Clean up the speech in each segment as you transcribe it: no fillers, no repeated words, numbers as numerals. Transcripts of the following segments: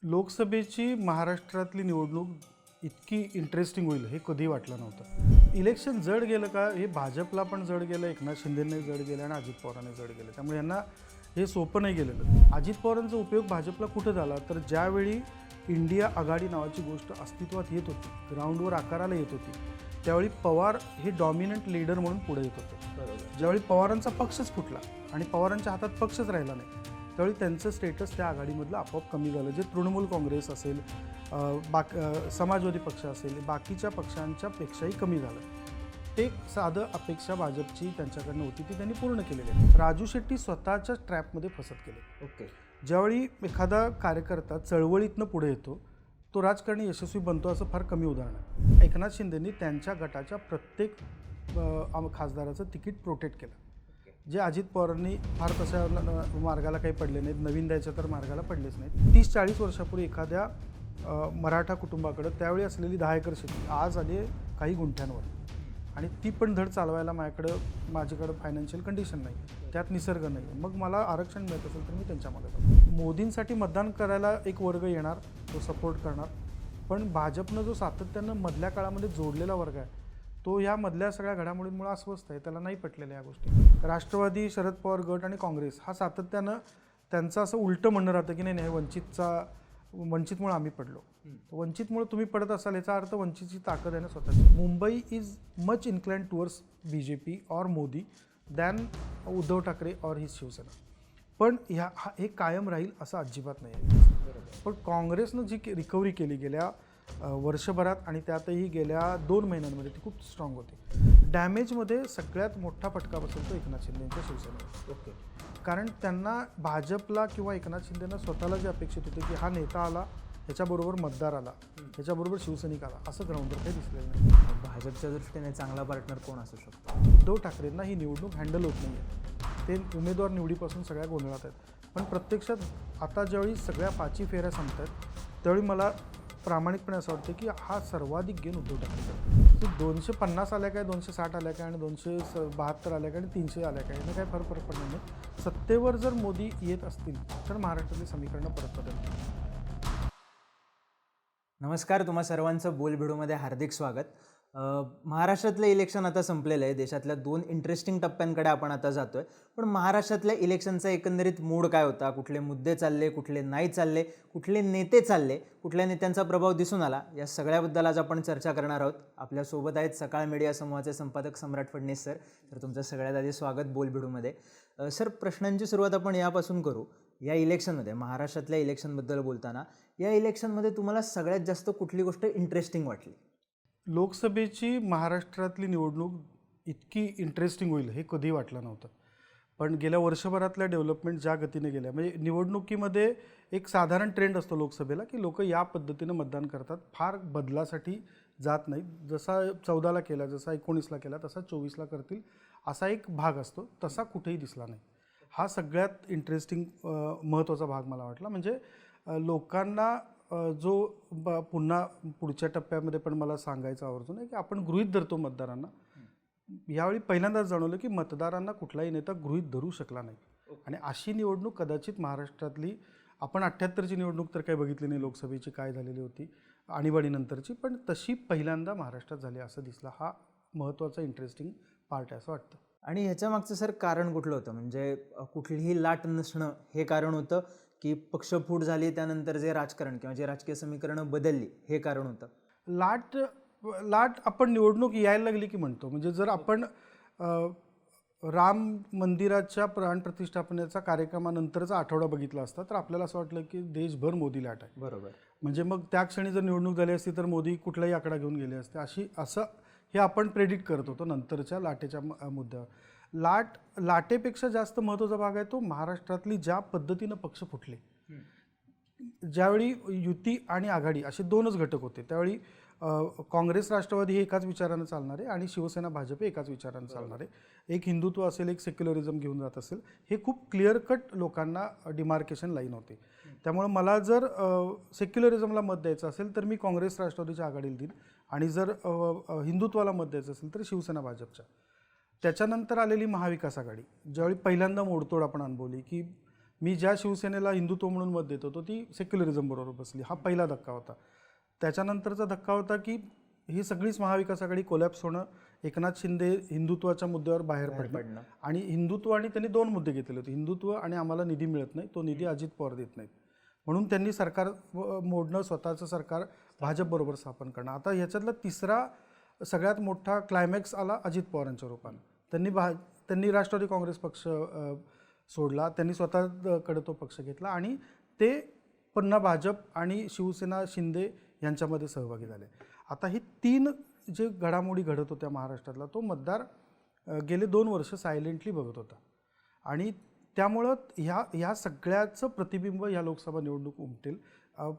लोकसभेची महाराष्ट्रातली निवडणूक इतकी इंटरेस्टिंग होईल हे कधी वाटलं नव्हतं. इलेक्शन जड गेलं का हे भाजपला पण जड गेलं, एकनाथ शिंदेने जड गेलं आणि अजित पवारांनी जड गेलं. त्यामुळे यांना हे सोपं नाही गेलेलं. अजित पवारांचा उपयोग भाजपला कुठं झाला तर ज्यावेळी इंडिया आघाडी नावाची गोष्ट अस्तित्वात येत होती, ग्राउंडवर आकाराला येत होती, त्यावेळी पवार हे डॉमिनंट लीडर म्हणून पुढे येत होते. ज्यावेळी पवारांचा पक्षच फुटला आणि पवारांच्या हातात पक्षच राहिला नाही, त्यावेळी त्यांचं स्टेटस त्या आघाडीमधलं आपोआप कमी झालं. जे तृणमूल काँग्रेस असेल, समाजवादी पक्ष असेल, बाकीच्या पक्षांच्या पेक्षाही कमी झालं. ते साधं अपेक्षा भाजपची त्यांच्याकडनं होती ती त्यांनी पूर्ण केलेली आहे. राजू शेट्टी स्वतःच्या ट्रॅपमध्ये फसत गेले. ओके. ज्यावेळी एखादा कार्यकर्ता चळवळीतनं पुढे येतो तो राजकारणी यशस्वी बनतो असं फार कमी उदाहरण आहे. एकनाथ शिंदेंनी त्यांच्या गटाच्या प्रत्येक खासदाराचं तिकीट प्रोटेक्ट केलं. जे अजित पवारांनी फार तशा मार्गाला काही पडले नाहीत, नवीन द्यायच्या तर मार्गाला पडलेच नाहीत. 30-40 वर्षापूर्वी एखाद्या मराठा कुटुंबाकडं त्यावेळी असलेली 10 एकर शेती आज आली काही गुंठ्यांवर, आणि ती पण धड चालवायला माझ्याकडं फायनान्शियल कंडिशन नाही, त्यात निसर्ग नाही. मग मला आरक्षण मिळत असेल तर मी त्यांच्या मागे जातो. मोदींसाठी मतदान करायला एक वर्ग येणार, तो सपोर्ट करणार, पण भाजपनं जो सातत्यानं मधल्या काळामध्ये जोडलेला वर्ग आहे तो ह्या मधल्या सगळ्या घडामोडींमुळे अस्वस्थ आहे, त्याला नाही पटलेल्या या गोष्टी. राष्ट्रवादी, शरद पवार गट आणि काँग्रेस हा सातत्यानं त्यांचं असं उलटं म्हणणं राहतं की नाही वंचितमुळे आम्ही पडलो. वंचितमुळे तुम्ही पडत असाल याचा अर्थ वंचितची ताकद आहे ना स्वतःची. Mumbai is much inclined towards BJP और मोदी दॅन उद्धव ठाकरे और ही शिवसेना. पण हे कायम राहील असं अजिबात नाही आहे. पण काँग्रेसनं जी रिकव्हरी केली गेल्या वर्षभरात आणि त्यातही गेल्या 2 महिन्यांमध्ये ती खूप स्ट्रॉंग होती. डॅमेजमध्ये सगळ्यात मोठा फटका बसतो एकनाथ शिंदेच्या शिवसेनेवर. ओके. कारण त्यांना भाजपला किंवा एकनाथ शिंदेना स्वतःला जे अपेक्षित होते की हा नेता आला, त्याच्याबरोबर मतदार आला, त्याच्याबरोबर शिवसैनिक आला, असं ग्राउंडवर काही दिसलेलं नाही. भाजपच्या दृष्टीने चांगला पार्टनर कोण असू शकतो? उद्धव ठाकरेंना ही निवडणूक हँडल होत नाही आहे. ते उमेदवार निवडीपासून सगळ्या गोंधळात आहेत. पण प्रत्यक्षात आता ज्यावेळी सगळ्या 5 फेऱ्या संपतात त्यावेळी मला प्रामाणिकपणे असं वाटतं की हा सर्वाधिक गेन उद्धव ठाकरे. 250 आल्या काय, 260 आल्या काय, आणि 272 आल्या काय आणि 300 आल्या काय, यानं काय फरक पडणार नाही. सत्तेवर जर मोदी येत असतील तर महाराष्ट्रातली समीकरणं परत बदलतील. नमस्कार, तुम्हा सर्वांचं बोलबिडूमध्ये हार्दिक स्वागत. महाराष्ट्रातलं इलेक्शन आता संपलेलं आहे. देशातल्या 2 इंटरेस्टिंग टप्प्यांकडे आपण आता जातोय. पण महाराष्ट्रातल्या इलेक्शनचा एकंदरीत मूड काय होता, कुठले मुद्दे चालले, कुठले नाही चालले, कुठले नेते चालले, कुठल्या नेत्यांचा प्रभाव दिसून आला, या सगळ्याबद्दल आज आपण चर्चा करणार आहोत. आपल्यासोबत आहेत सकाळ मीडिया समूहाचे संपादक सम्राट फडणीस सर. तर तुमचं सगळ्यात आधी स्वागत बोलबिडूमध्ये. सर, प्रश्नांची सुरुवात आपण यापासून करू. या इलेक्शनमध्ये, महाराष्ट्रातल्या इलेक्शनबद्दल बोलताना, या इलेक्शनमध्ये तुम्हाला सगळ्यात जास्त कुठली गोष्ट इंटरेस्टिंग वाटली? लोकसभेची महाराष्ट्रातली निवडणूक इतकी इंटरेस्टिंग होईल हे कधी वाटलं नव्हतं. पण गेल्या वर्षभरातल्या डेव्हलपमेंट ज्या गतीने गेल्या, म्हणजे निवडणुकीमध्ये एक साधारण ट्रेंड असतो लोकसभेला की लोक या पद्धतीनं मतदान करतात, फार बदलासाठी जात नाहीत. जसा 14ला केला, जसा 19ला केला, तसा 24ला करतील असा एक भाग असतो, तसा कुठेही दिसला नाही. हा सगळ्यात इंटरेस्टिंग महत्त्वाचा भाग मला वाटला. म्हणजे लोकांना जो पुन्हा पुढच्या टप्प्यामध्ये पण मला सांगायचं आवर्जून आहे की आपण गृहीत धरतो मतदारांना. यावेळी पहिल्यांदाच जाणवलं की मतदारांना कुठलाही नेता गृहीत धरू शकला नाही. आणि अशी निवडणूक कदाचित महाराष्ट्रातली, आपण 78ची निवडणूक तर काही बघितली नाही लोकसभेची काय झालेली होती आणीबाणीनंतरची, पण तशी पहिल्यांदा महाराष्ट्रात झाली असं दिसलं. हा महत्त्वाचा इंटरेस्टिंग पार्ट आहे असं वाटतं. आणि ह्याच्या मागचं सर कारण कुठलं होतं? म्हणजे कुठलीही लाट नसणं हे कारण होतं की पक्षफूट झाली त्यानंतर जे राजकारण किंवा जे राजकीय समीकरणं बदलली हे कारण होतं? लाट आपण निवडणूक यायला लागली की म्हणतो. म्हणजे जर आपण राम मंदिराच्या प्राणप्रतिष्ठापनेचा कार्यक्रमानंतरचा आठवडा बघितला असता तर आपल्याला असं वाटलं की देशभर मोदी लाट आहे. बरोबर. म्हणजे मग त्या क्षणी जर निवडणूक झाली असती तर मोदी कुठलाही आकडा घेऊन गेले असते, असं हे आपण प्रेडिक्ट करत होतो नंतरच्या लाटेच्या मुद्द्यावर. लाटेपेक्षा जास्त महत्त्वाचा भाग आहे तो महाराष्ट्रातली ज्या पद्धतीनं पक्ष फुटले. ज्यावेळी युती आणि आघाडी असे 2च घटक होते, त्यावेळी काँग्रेस राष्ट्रवादी हे एकाच विचारानं चालणारे आणि शिवसेना भाजप एकाच विचारानं चालणारे, एक हिंदुत्व असेल, एक सेक्युलरिझम घेऊन जात असेल, हे खूप क्लिअर कट लोकांना डिमार्केशन लाईन होते. त्यामुळे मला जर सेक्युलरिझमला मत द्यायचं असेल तर मी काँग्रेस राष्ट्रवादीच्या आघाडीला देईन, आणि जर हिंदुत्वाला मत द्यायचं असेल तर शिवसेना भाजपच्या. त्याच्यानंतर आलेली महाविकास आघाडी ज्यावेळी पहिल्यांदा मोडतोड आपण अनुभवली की मी ज्या शिवसेनेला हिंदुत्व म्हणून मत देत होतो ती सेक्युलरिझम बरोबर बसली. हा पहिला धक्का होता. त्याच्यानंतरचा धक्का होता की ही सगळीच महाविकास आघाडी कोलॅप्स होणं, एकनाथ शिंदे हिंदुत्वाच्या मुद्द्यावर बाहेर पडणं. आणि हिंदुत्व आणि त्यांनी 2 मुद्दे घेतलेले होते, हिंदुत्व आणि आम्हाला निधी मिळत नाही, तो निधी अजित पवार देत नाहीत, म्हणून त्यांनी सरकार मोडणं, स्वतःचं सरकार भाजपबरोबर स्थापन करणं. आता ह्याच्यातला तिसरा सगळ्यात मोठा क्लायमॅक्स आला अजित पवारांच्या रूपाने. त्यांनी राष्ट्रवादी काँग्रेस पक्ष सोडला, त्यांनी स्वतःकडे तो पक्ष घेतला आणि ते पुन्हा भाजप आणि शिवसेना शिंदे यांच्यामध्ये सहभागी झाले. आता ही 3 जे घडामोडी घडत होत्या महाराष्ट्रातला, तो मतदार गेले 2 वर्ष सायलेंटली बघत होता आणि त्यामुळं ह्या सगळ्याचं प्रतिबिंब ह्या लोकसभा निवडणूक उमटेल.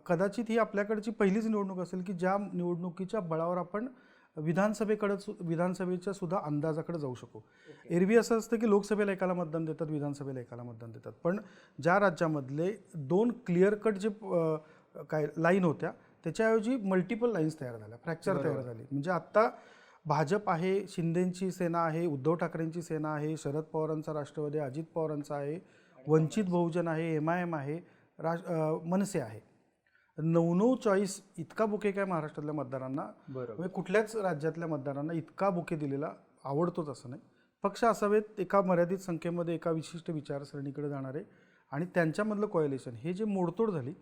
कदाचित ही आपल्याकडची पहिलीच निवडणूक असेल की ज्या निवडणुकीच्या बळावर आपण विधानसभेच्या सुद्धा अंदाजाकडे जाऊ शकू. एरवी असं असतं की लोकसभेला एकाला मतदान देतात, विधानसभेला एकाला मतदान देतात, पण ज्या राज्यामधले 2 क्लिअर कट जे काय लाईन होत्या त्याच्याऐवजी मल्टिपल लाईन्स तयार झाल्या, फ्रॅक्चर तयार झाली. म्हणजे आत्ता भाजप आहे, शिंदेंची सेना आहे, उद्धव ठाकरेंची सेना आहे, शरद पवारांचा राष्ट्रवादी, अजित पवारांचा आहे, वंचित बहुजन आहे, MIM आहे, मनसे आहे. 9 चॉईस, इतका बुके काय महाराष्ट्रातल्या मतदारांना, म्हणजे कुठल्याच राज्यातल्या मतदारांना इतका बुके दिलेला आवडतोच असं नाही. पक्ष असावेत एका मर्यादित संख्येमध्ये, एका विशिष्ट विचारसरणीकडे जाणारे, आणि त्यांच्यामधलं कॉयलेशन हे जे मोडतोड झाली,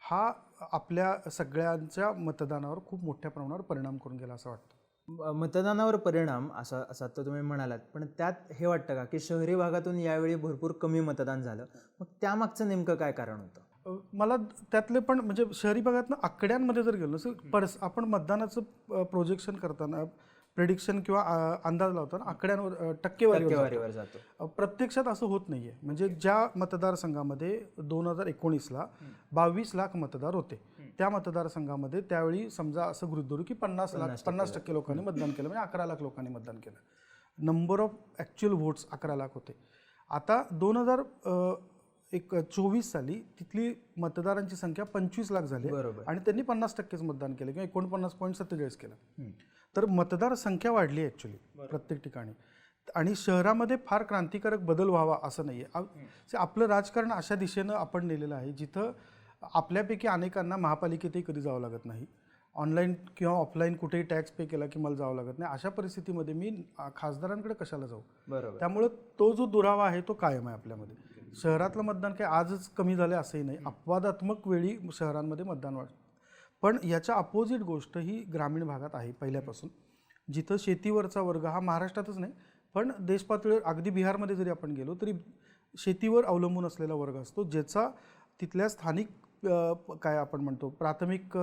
हा आपल्या सगळ्यांच्या मतदानावर खूप मोठ्या प्रमाणावर परिणाम करून गेला असं वाटतं. मतदानावर परिणाम असा तर तुम्ही म्हणालात, पण त्यात हे वाटतं का की शहरी भागातून यावेळी भरपूर कमी मतदान झालं, मग त्यामागचं नेमकं काय कारण होतं? मला त्यातले पण म्हणजे शहरी भागातनं आकड्यांमध्ये जर गेलो नसेल, आपण मतदानाचं प्रोजेक्शन करताना, प्रेडिक्शन किंवा अंदाज लावताना आकड्यांवर टक्केवारीवर जातो. प्रत्यक्षात असं होत नाही आहे. म्हणजे ज्या मतदारसंघामध्ये 2019ला 22 लाख मतदार होते, त्या मतदारसंघामध्ये त्यावेळी समजा असं गृहीत धरू की 50% लोकांनी मतदान केलं, म्हणजे 11 लाख लोकांनी मतदान केलं. नंबर ऑफ ॲक्च्युअल व्होट्स 11 लाख होते. आता 2024 साली तिथली मतदारांची संख्या 25 लाख झाली आणि त्यांनी 50%च मतदान केलं किंवा 49.47 केलं. तर मतदार संख्या वाढली आहे ॲक्च्युली प्रत्येक ठिकाणी. आणि शहरामध्ये फार क्रांतिकारक बदल व्हावा असं नाही आहे. आपलं राजकारण अशा दिशेनं आपण नेलेलं आहे जिथं आपल्यापैकी अनेकांना महापालिकेतही कधी जावं लागत नाही, ऑनलाईन किंवा ऑफलाईन कुठेही टॅक्स पे केला की मला जावं लागत नाही. अशा परिस्थितीमध्ये मी खासदारांकडे कशाला जाऊ? त्यामुळं तो जो दुरावा आहे तो कायम आहे आपल्यामध्ये. शहरातलं मतदान काही आजच कमी झालं असंही नाही, अपवादात्मक वेळी शहरांमध्ये मतदान वाढतं. पण याच्या अपोजिट गोष्ट ही ग्रामीण भागात आहे पहिल्यापासून, जिथं शेतीवरचा वर्ग हा महाराष्ट्रातच नाही पण देशपातळीवर, अगदी बिहारमध्ये जरी आपण गेलो तरी शेतीवर अवलंबून असलेला वर्ग असतो, ज्याचा तिथल्या स्थानिक काय आपण म्हणतो प्राथमिक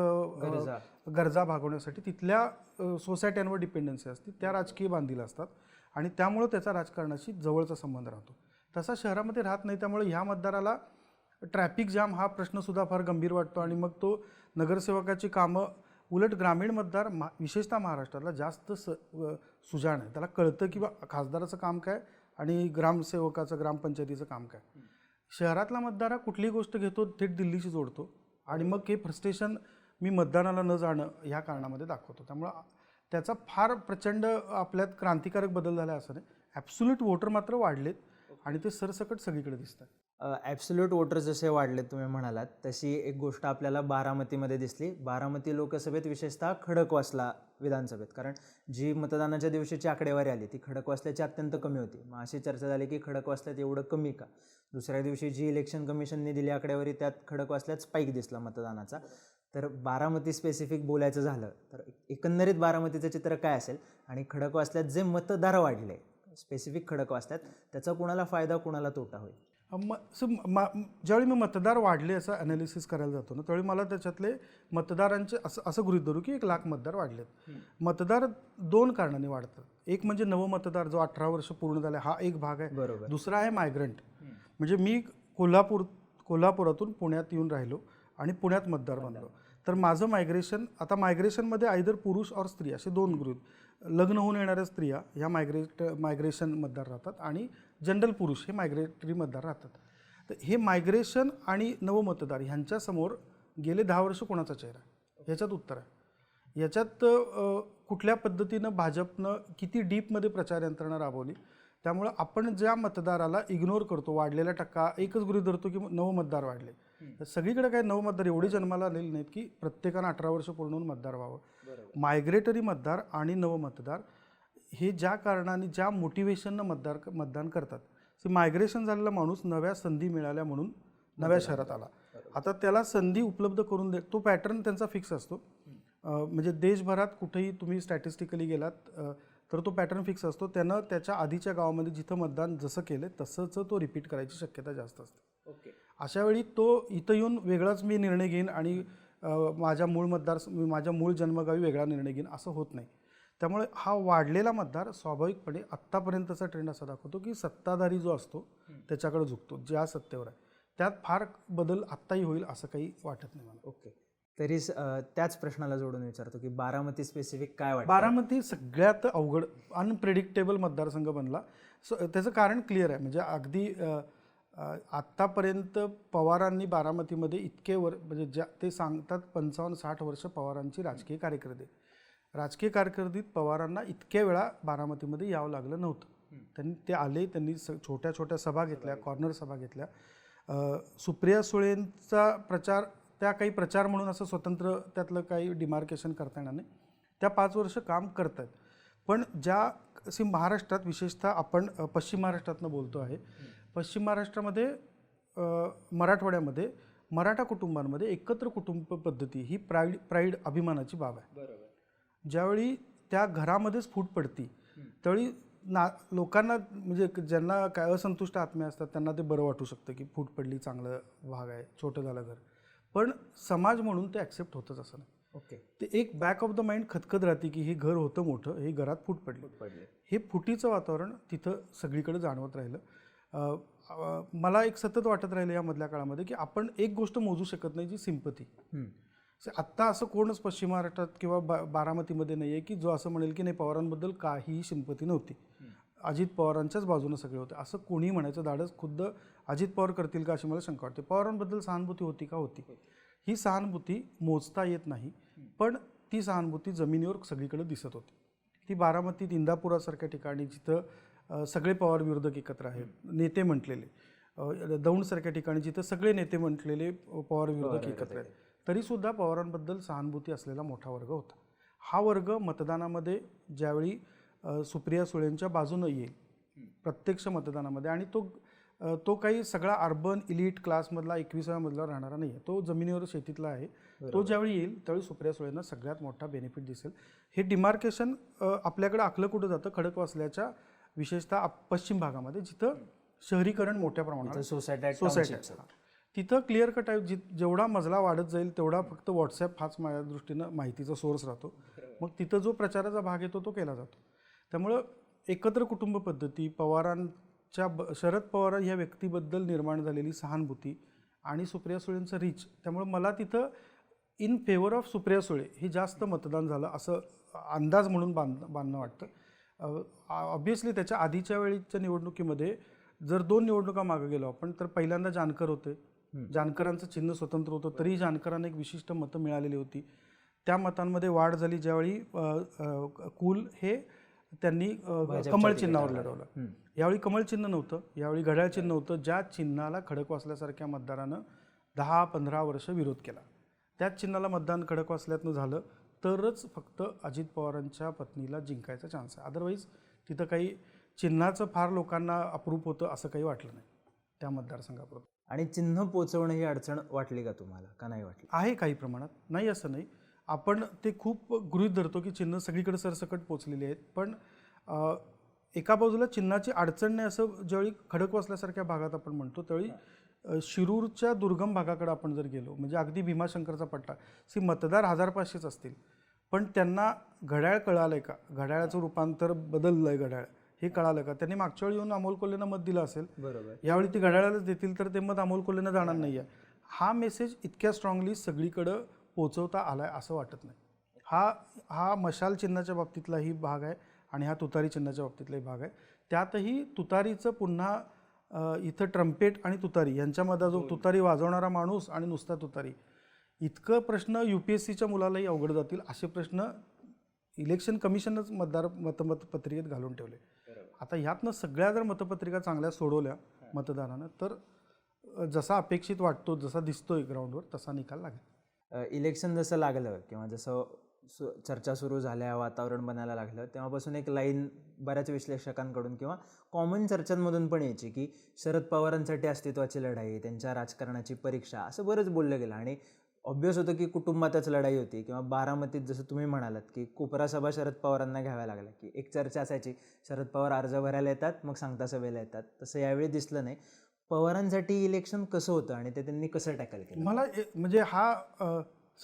गरजा भागवण्यासाठी तिथल्या सोसायट्यांवर डिपेंडन्सी असते, त्या राजकीय बांधील असतात आणि त्यामुळं त्याचा राजकारणाशी जवळचा संबंध राहतो. तसा शहरामध्ये राहत नाही. त्यामुळे ह्या मतदाराला ट्रॅफिक जाम हा प्रश्नसुद्धा फार गंभीर वाटतो आणि मग तो नगरसेवकाची कामं, उलट ग्रामीण मतदार विशेषतः महाराष्ट्रातला जास्त सुजाण आहे. त्याला कळतं की खासदाराचं काम काय आणि ग्रामसेवकाचं, ग्रामपंचायतीचं काम काय. शहरातला मतदार हा कुठलीही गोष्ट घेतो थेट दिल्लीशी जोडतो आणि मग हे फ्रस्ट्रेशन मी मतदानाला न जाणं ह्या कारणामध्ये दाखवतो. त्यामुळं त्याचा फार प्रचंड आपल्यात क्रांतिकारक बदल झाला असं नाही. ॲब्सोल्यूट वोटर मात्र वाढलेत आणि ते सरसकट सगळीकडे दिसतात. ॲब्सोल्यूट वोटर जसे वाढलेत तुम्ही म्हणालात, तशी एक गोष्ट आपल्याला बारामतीमध्ये दिसली. बारामती लोकसभेत, विशेषतः खडकवासला विधानसभेत, कारण जी मतदानाच्या दिवशीची आकडेवारी आली ती खडकवासल्याची अत्यंत कमी होती. मग अशी चर्चा झाली की खडकवासल्यात एवढं कमी का? दुसऱ्या दिवशी जी इलेक्शन कमिशनने दिली आकडेवारी त्यात खडकवासल्यात स्पाईक दिसला मतदानाचा. तर बारामती स्पेसिफिक बोलायचं झालं तर एकंदरीत बारामतीचं चित्र काय असेल आणि खडकवासल्यात जे मतदार वाढले स्पेसिफिक खडकवासल्यात, त्याचा कुणाला फायदा कुणाला तोटा होईल? ज्यावेळी मी मतदार वाढले असं ॲनालिसिस करायला जातो ना, त्यावेळी मला त्याच्यातले मतदारांचे असं गृहीत धरू की 1 लाख मतदार वाढलेत. मतदार 2 कारणांनी वाढतात. एक म्हणजे नवमतदार जो 18 वर्ष पूर्ण झाले हा एक भाग आहे. बरोबर. दुसरा आहे मायग्रंट. म्हणजे मी कोल्हापुरातून पुण्यात येऊन राहिलो आणि पुण्यात मतदार बनलो, तर माझं आता मायग्रेशनमध्ये आयदर पुरुष और स्त्री असे 2 ग्रुप. लग्न होऊन येणाऱ्या स्त्रिया ह्या मायग्रेशन मतदार राहतात आणि जनरल पुरुष हे मायग्रेटरी मतदार राहतात. तर हे मायग्रेशन आणि नवमतदार ह्यांच्यासमोर गेले 10 वर्ष कोणाचा चेहरा ह्याच्यात उत्तर आहे. याच्यात कुठल्या पद्धतीनं भाजपनं किती डीपमध्ये प्रचार यंत्रणा राबवली, त्यामुळं आपण ज्या मतदाराला इग्नोर करतो, वाढलेला टक्का एकच गृहीत धरतो की नवमतदार वाढले. तर सगळीकडे काही नवमतदार एवढी जन्माला आलेली नाहीत की प्रत्येकानं 18 वर्ष पूर्ण होऊन मतदार व्हावं. मायग्रेटरी मतदार आणि नवमतदार हे ज्या कारणाने ज्या मोटिवेशननं मतदान करतात. मायग्रेशन झालेला माणूस नव्या संधी मिळाल्या म्हणून नव्या शहरात आला. आता त्याला संधी उपलब्ध करून दे, तो पॅटर्न त्यांचा फिक्स असतो. म्हणजे देशभरात कुठेही तुम्ही स्टॅटिस्टिकली गेलात तर तो पॅटर्न फिक्स असतो. त्यानं त्याच्या आधीच्या गावामध्ये जिथं मतदान जसं केलं तसंच तो रिपीट करायची शक्यता जास्त असते. अशा वेळी तो इथं येऊन वेगळाच मी निर्णय घेईन आणि माझ्या मूळ जन्मगावी वेगळा निर्णय घेईन असं होत नाही. त्यामुळे हा वाढलेला मतदार स्वाभाविकपणे आत्तापर्यंतचा ट्रेंड असा दाखवतो की सत्ताधारी जो असतो त्याच्याकडे झुकतो, ज्या सत्तेवर आहे. त्यात फार बदल आत्ताही होईल असं काही वाटत नाही मला. ओके, तरी त्याच प्रश्नाला जोडून विचारतो की बारामती स्पेसिफिक काय वाटतं? बारामती सगळ्यात अवघड अनप्रेडिक्टेबल मतदारसंघ बनला. त्याचं कारण क्लिअर आहे. म्हणजे अगदी आत्तापर्यंत पवारांनी बारामतीमध्ये म्हणजे ते सांगतात 55-60 वर्ष पवारांची राजकीय कारकीर्द. राजकीय कारकिर्दीत पवारांना इतक्या वेळा बारामतीमध्ये यावं लागलं नव्हतं. ते आले, त्यांनी छोट्या छोट्या सभा घेतल्या, कॉर्नर सभा घेतल्या. सुप्रिया सुळेंचा प्रचार, त्या काही प्रचार म्हणून असं स्वतंत्र त्यातलं काही डिमार्केशन करता येणार नाही. त्या 5 वर्ष काम करत आहेत. पण महाराष्ट्रात विशेषतः आपण पश्चिम महाराष्ट्रातनं बोलतो आहे. पश्चिम महाराष्ट्रामध्ये मराठवाड्यामध्ये मराठा कुटुंबांमध्ये एकत्र कुटुंब पद्धती ही प्राईड अभिमानाची बाब आहे. ज्यावेळी त्या घरामध्येच फूट पडती त्यावेळी लोकांना, म्हणजे ज्यांना काय असंतुष्ट आत्मे असतात त्यांना ते बरं वाटू शकतं की फूट पडली, चांगलं भाग आहे, छोटं झालं घर. पण समाज म्हणून ते ॲक्सेप्ट होतंच असं नाही. ओके, ते एक बॅक ऑफ द माइंड खतखत राहते की हे घर होतं मोठं, हे घरात फूट पडली. हे फुटीचं वातावरण तिथं सगळीकडे जाणवत राहिलं. मला एक सतत वाटत राहिलं यामधल्या काळामध्ये की आपण एक गोष्ट मोजू शकत नाही, जी सिंपथी. आत्ता असं कोणच पश्चिम महाराष्ट्रात किंवा बारामतीमध्ये नाही आहे की जो असं म्हणेल की नाही पवारांबद्दल काहीही सिंपथी नव्हती, अजित पवारांच्याच बाजूनं सगळे होते, असं कोणीही म्हणायचं धाडस खुद्द अजित पवार करतील का अशी मला शंका वाटते. पवारांबद्दल सहानुभूती होती का? होती. ही सहानुभूती मोजता येत नाही, पण ती सहानुभूती जमिनीवर सगळीकडे दिसत होती. ती बारामतीत, इंदापुरासारख्या ठिकाणी जिथं सगळे पवार विरोधक एकत्र आहेत, नेते म्हटलेले, दौंडसारख्या ठिकाणी जिथं सगळे नेते म्हटलेले पवार विरोधक एकत्र आहेत, तरीसुद्धा पवारांबद्दल सहानुभूती असलेला मोठा वर्ग होता. हा वर्ग मतदानामध्ये ज्यावेळी सुप्रिया सुळेंच्या बाजूनं येईल प्रत्यक्ष मतदानामध्ये, आणि तो काही सगळा अर्बन इलीट क्लासमधला 21व्या मधला राहणारा नाही आहे, तो जमिनीवर शेतीतला आहे. तो ज्यावेळी येईल त्यावेळी सुप्रिया सुळेंना सगळ्यात मोठा बेनिफिट दिसेल. हे डिमार्केशन आपल्याकडे आखलं कुठं जातं? खडकवासल्याच्या विशेषतः पश्चिम भागामध्ये, जिथं शहरीकरण मोठ्या प्रमाणात, सोसायट्या, तिथं क्लिअर कट आहे. जेवढा मजला वाढत जाईल तेवढा फक्त व्हॉट्सॲप हाच माझ्या दृष्टीनं माहितीचा सोर्स राहतो. मग तिथं जो प्रचाराचा भाग येतो तो केला जातो. त्यामुळं एकत्र कुटुंब पद्धती, शरद पवार ह्या व्यक्तीबद्दल निर्माण झालेली सहानुभूती आणि सुप्रिया सुळेंचं रीच, त्यामुळे मला तिथं in favour of Supriya Sule हे जास्त मतदान झालं असं अंदाज म्हणून बांधणं वाटतं. ऑब्व्हियसली त्याच्या आधीच्या वेळीच्या निवडणुकीमध्ये जर 2 निवडणुका मागे गेलो आपण तर पहिल्यांदा जानकर होते, जानकरांचं चिन्ह स्वतंत्र होतं, तरी जानकरांना एक विशिष्ट मतं मिळालेली होती. त्या मतांमध्ये वाढ झाली ज्यावेळी कुल हे त्यांनी कमळ चिन्हावर लढवलं. यावेळी कमळ चिन्ह नव्हतं, यावेळी घड्याळ चिन्ह नव्हतं, ज्या चिन्हाला खडकवासल्यासारख्या मतदारानं 10-15 वर्ष विरोध केला. त्याच चिन्हाला मतदान खडकवासल्यातनं झालं तरच फक्त अजित पवारांच्या पत्नीला जिंकायचा चान्स आहे. अदरवाईज तिथं काही चिन्हाचं फार लोकांना अप्रूप होतं असं काही वाटलं नाही त्या मतदारसंघापुरतं. आणि चिन्ह पोचवणं ही अडचण वाटली का तुम्हाला, का नाही वाटली? आहे काही प्रमाणात, नाही असं नाही. आपण ते खूप गृहीत धरतो की चिन्ह सगळीकडे सरसकट पोचलेली आहेत, पण एका बाजूला चिन्हाची अडचण नाही असं ज्यावेळी खडकवासल्यासारख्या भागात आपण म्हणतो त्यावेळी शिरूरच्या दुर्गम भागाकडे आपण जर गेलो, म्हणजे अगदी भीमाशंकरचा पट्टा, मतदार 1500च असतील, पण त्यांना घड्याळ कळालं आहे का, घड्याळाचं रूपांतर बदललं आहे घड्याळ हे कळालं का, त्यांनी मागच्या वेळी येऊन अमोल कोल्हेंना मत दिलं असेल, बरोबर, यावेळी ती घड्याळालाच देतील तर ते मत अमोल कोल्हेंना जाणार नाही आहे. हा मेसेज इतक्या स्ट्रॉंगली सगळीकडं पोचवता आला आहे असं वाटत नाही. हा मशाल चिन्हाच्या बाबतीतलाही भाग आहे आणि हा तुतारी चिन्हाच्या बाबतीतलाही भाग आहे. त्यातही तुतारीचं पुन्हा इथं ट्रम्पेट आणि तुतारी यांच्यामध्ये जो तुतारी वाजवणारा माणूस आणि नुसता तुतारी, इतकं प्रश्न UPSCच्या मुलालाही अवघड जातील असे प्रश्न इलेक्शन कमिशनच मतपत्रिकेत घालून ठेवले. आता ह्यातनं सगळ्या जर मतपत्रिका चांगल्या सोडवल्या मतदारानं तर जसा अपेक्षित वाटतो, जसा दिसतोय ग्राउंडवर, तसा निकाल लागेल. इलेक्शन जसं लागलं किंवा जसं चर्चा सुरू झाल्या, वातावरण बनायला लागलं, तेव्हापासून एक लाईन बऱ्याच विश्लेषकांकडून किंवा कॉमन चर्चांमधून पण यायची की शरद पवारांसाठी अस्तित्वाची लढाई, त्यांच्या राजकारणाची परीक्षा, असं बरंच बोललं गेलं. आणि ऑब्व्हियस होतं की कुटुंबातच लढाई होती. किंवा बारामतीत जसं तुम्ही म्हणालात की कोपरा सभा शरद पवारांना घ्याव्या लागल्या, की एक चर्चा असायची शरद पवार अर्ज भरायला येतात मग सांगता सभेला येतात. तसं यावेळी दिसलं नाही. पवारांसाठी इलेक्शन कसं होतं आणि ते त्यांनी कसं टॅकल केलं? मला म्हणजे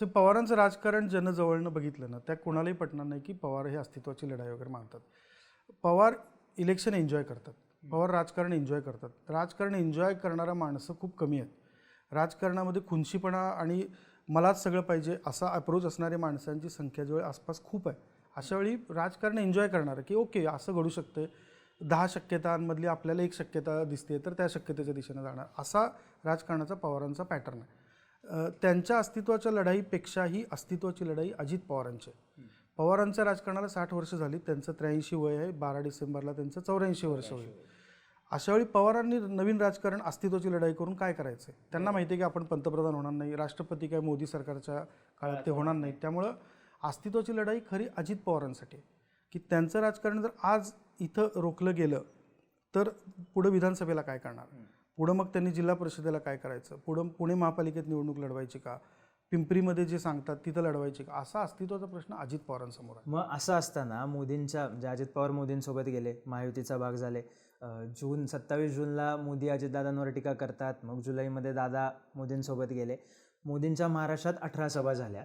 पवारांचं राजकारण जनजवळनं बघितलं ना, त्या कोणालाही पटणार नाही की पवार हे अस्तित्वाची लढाई वगैरे मानतात. पवार इलेक्शन एन्जॉय करतात, पवार राजकारण एन्जॉय करतात. राजकारण एन्जॉय करणारा माणसं खूप कमी आहेत. राजकारणामध्ये खुनशीपणा आणि मलाच सगळं पाहिजे असा अप्रोच असणाऱ्या माणसांची संख्या जवळ आसपास खूप आहे. अशावेळी राजकारण एन्जॉय करणारं की ओके असं घडू शकतं, 10 शक्यतांमधली आपल्याला एक शक्यता दिसते तर त्या शक्यतेच्या दिशेनं जाणार, असा राजकारणाचा पवारांचा पॅटर्न आहे. त्यांच्या अस्तित्वाच्या लढाईपेक्षाही अस्तित्वाची लढाई अजित पवारांची आहे. पवारांच्या राजकारणाला 60 वर्ष झाली, त्यांचं 83 वय आहे, 12 डिसेंबरला त्यांचं 84 वर्ष होईल. अशावेळी पवारांनी नवीन राजकारण अस्तित्वाची लढाई करून काय करायचं आहे? त्यांना माहिती आहे की आपण पंतप्रधान होणार नाही, राष्ट्रपती काय मोदी सरकारच्या काळात ते होणार नाही. त्यामुळं अस्तित्वाची लढाई खरी अजित पवारांसाठी आहे की त्यांचं राजकारण जर आज इथं रोखलं गेलं तर पुढं विधानसभेला काय करणार, पुढं मग त्यांनी जिल्हा परिषदेला काय करायचं, पुढं पुणे महापालिकेत निवडणूक लढवायची का, पिंपरीमध्ये जे सांगतात तिथं लढवायची का, असा अस्तित्वाचा प्रश्न अजित पवारांसमोर आहे. मग असं असताना मोदींच्या म्हणजे अजित पवार मोदींसोबत गेले, महायुतीचा भाग झाले. 27 जूनला मोदी अजितदादांवर टीका करतात, मग जुलैमध्ये दादा मोदींसोबत गेले. मोदींच्या महाराष्ट्रात 18 सभा झाल्या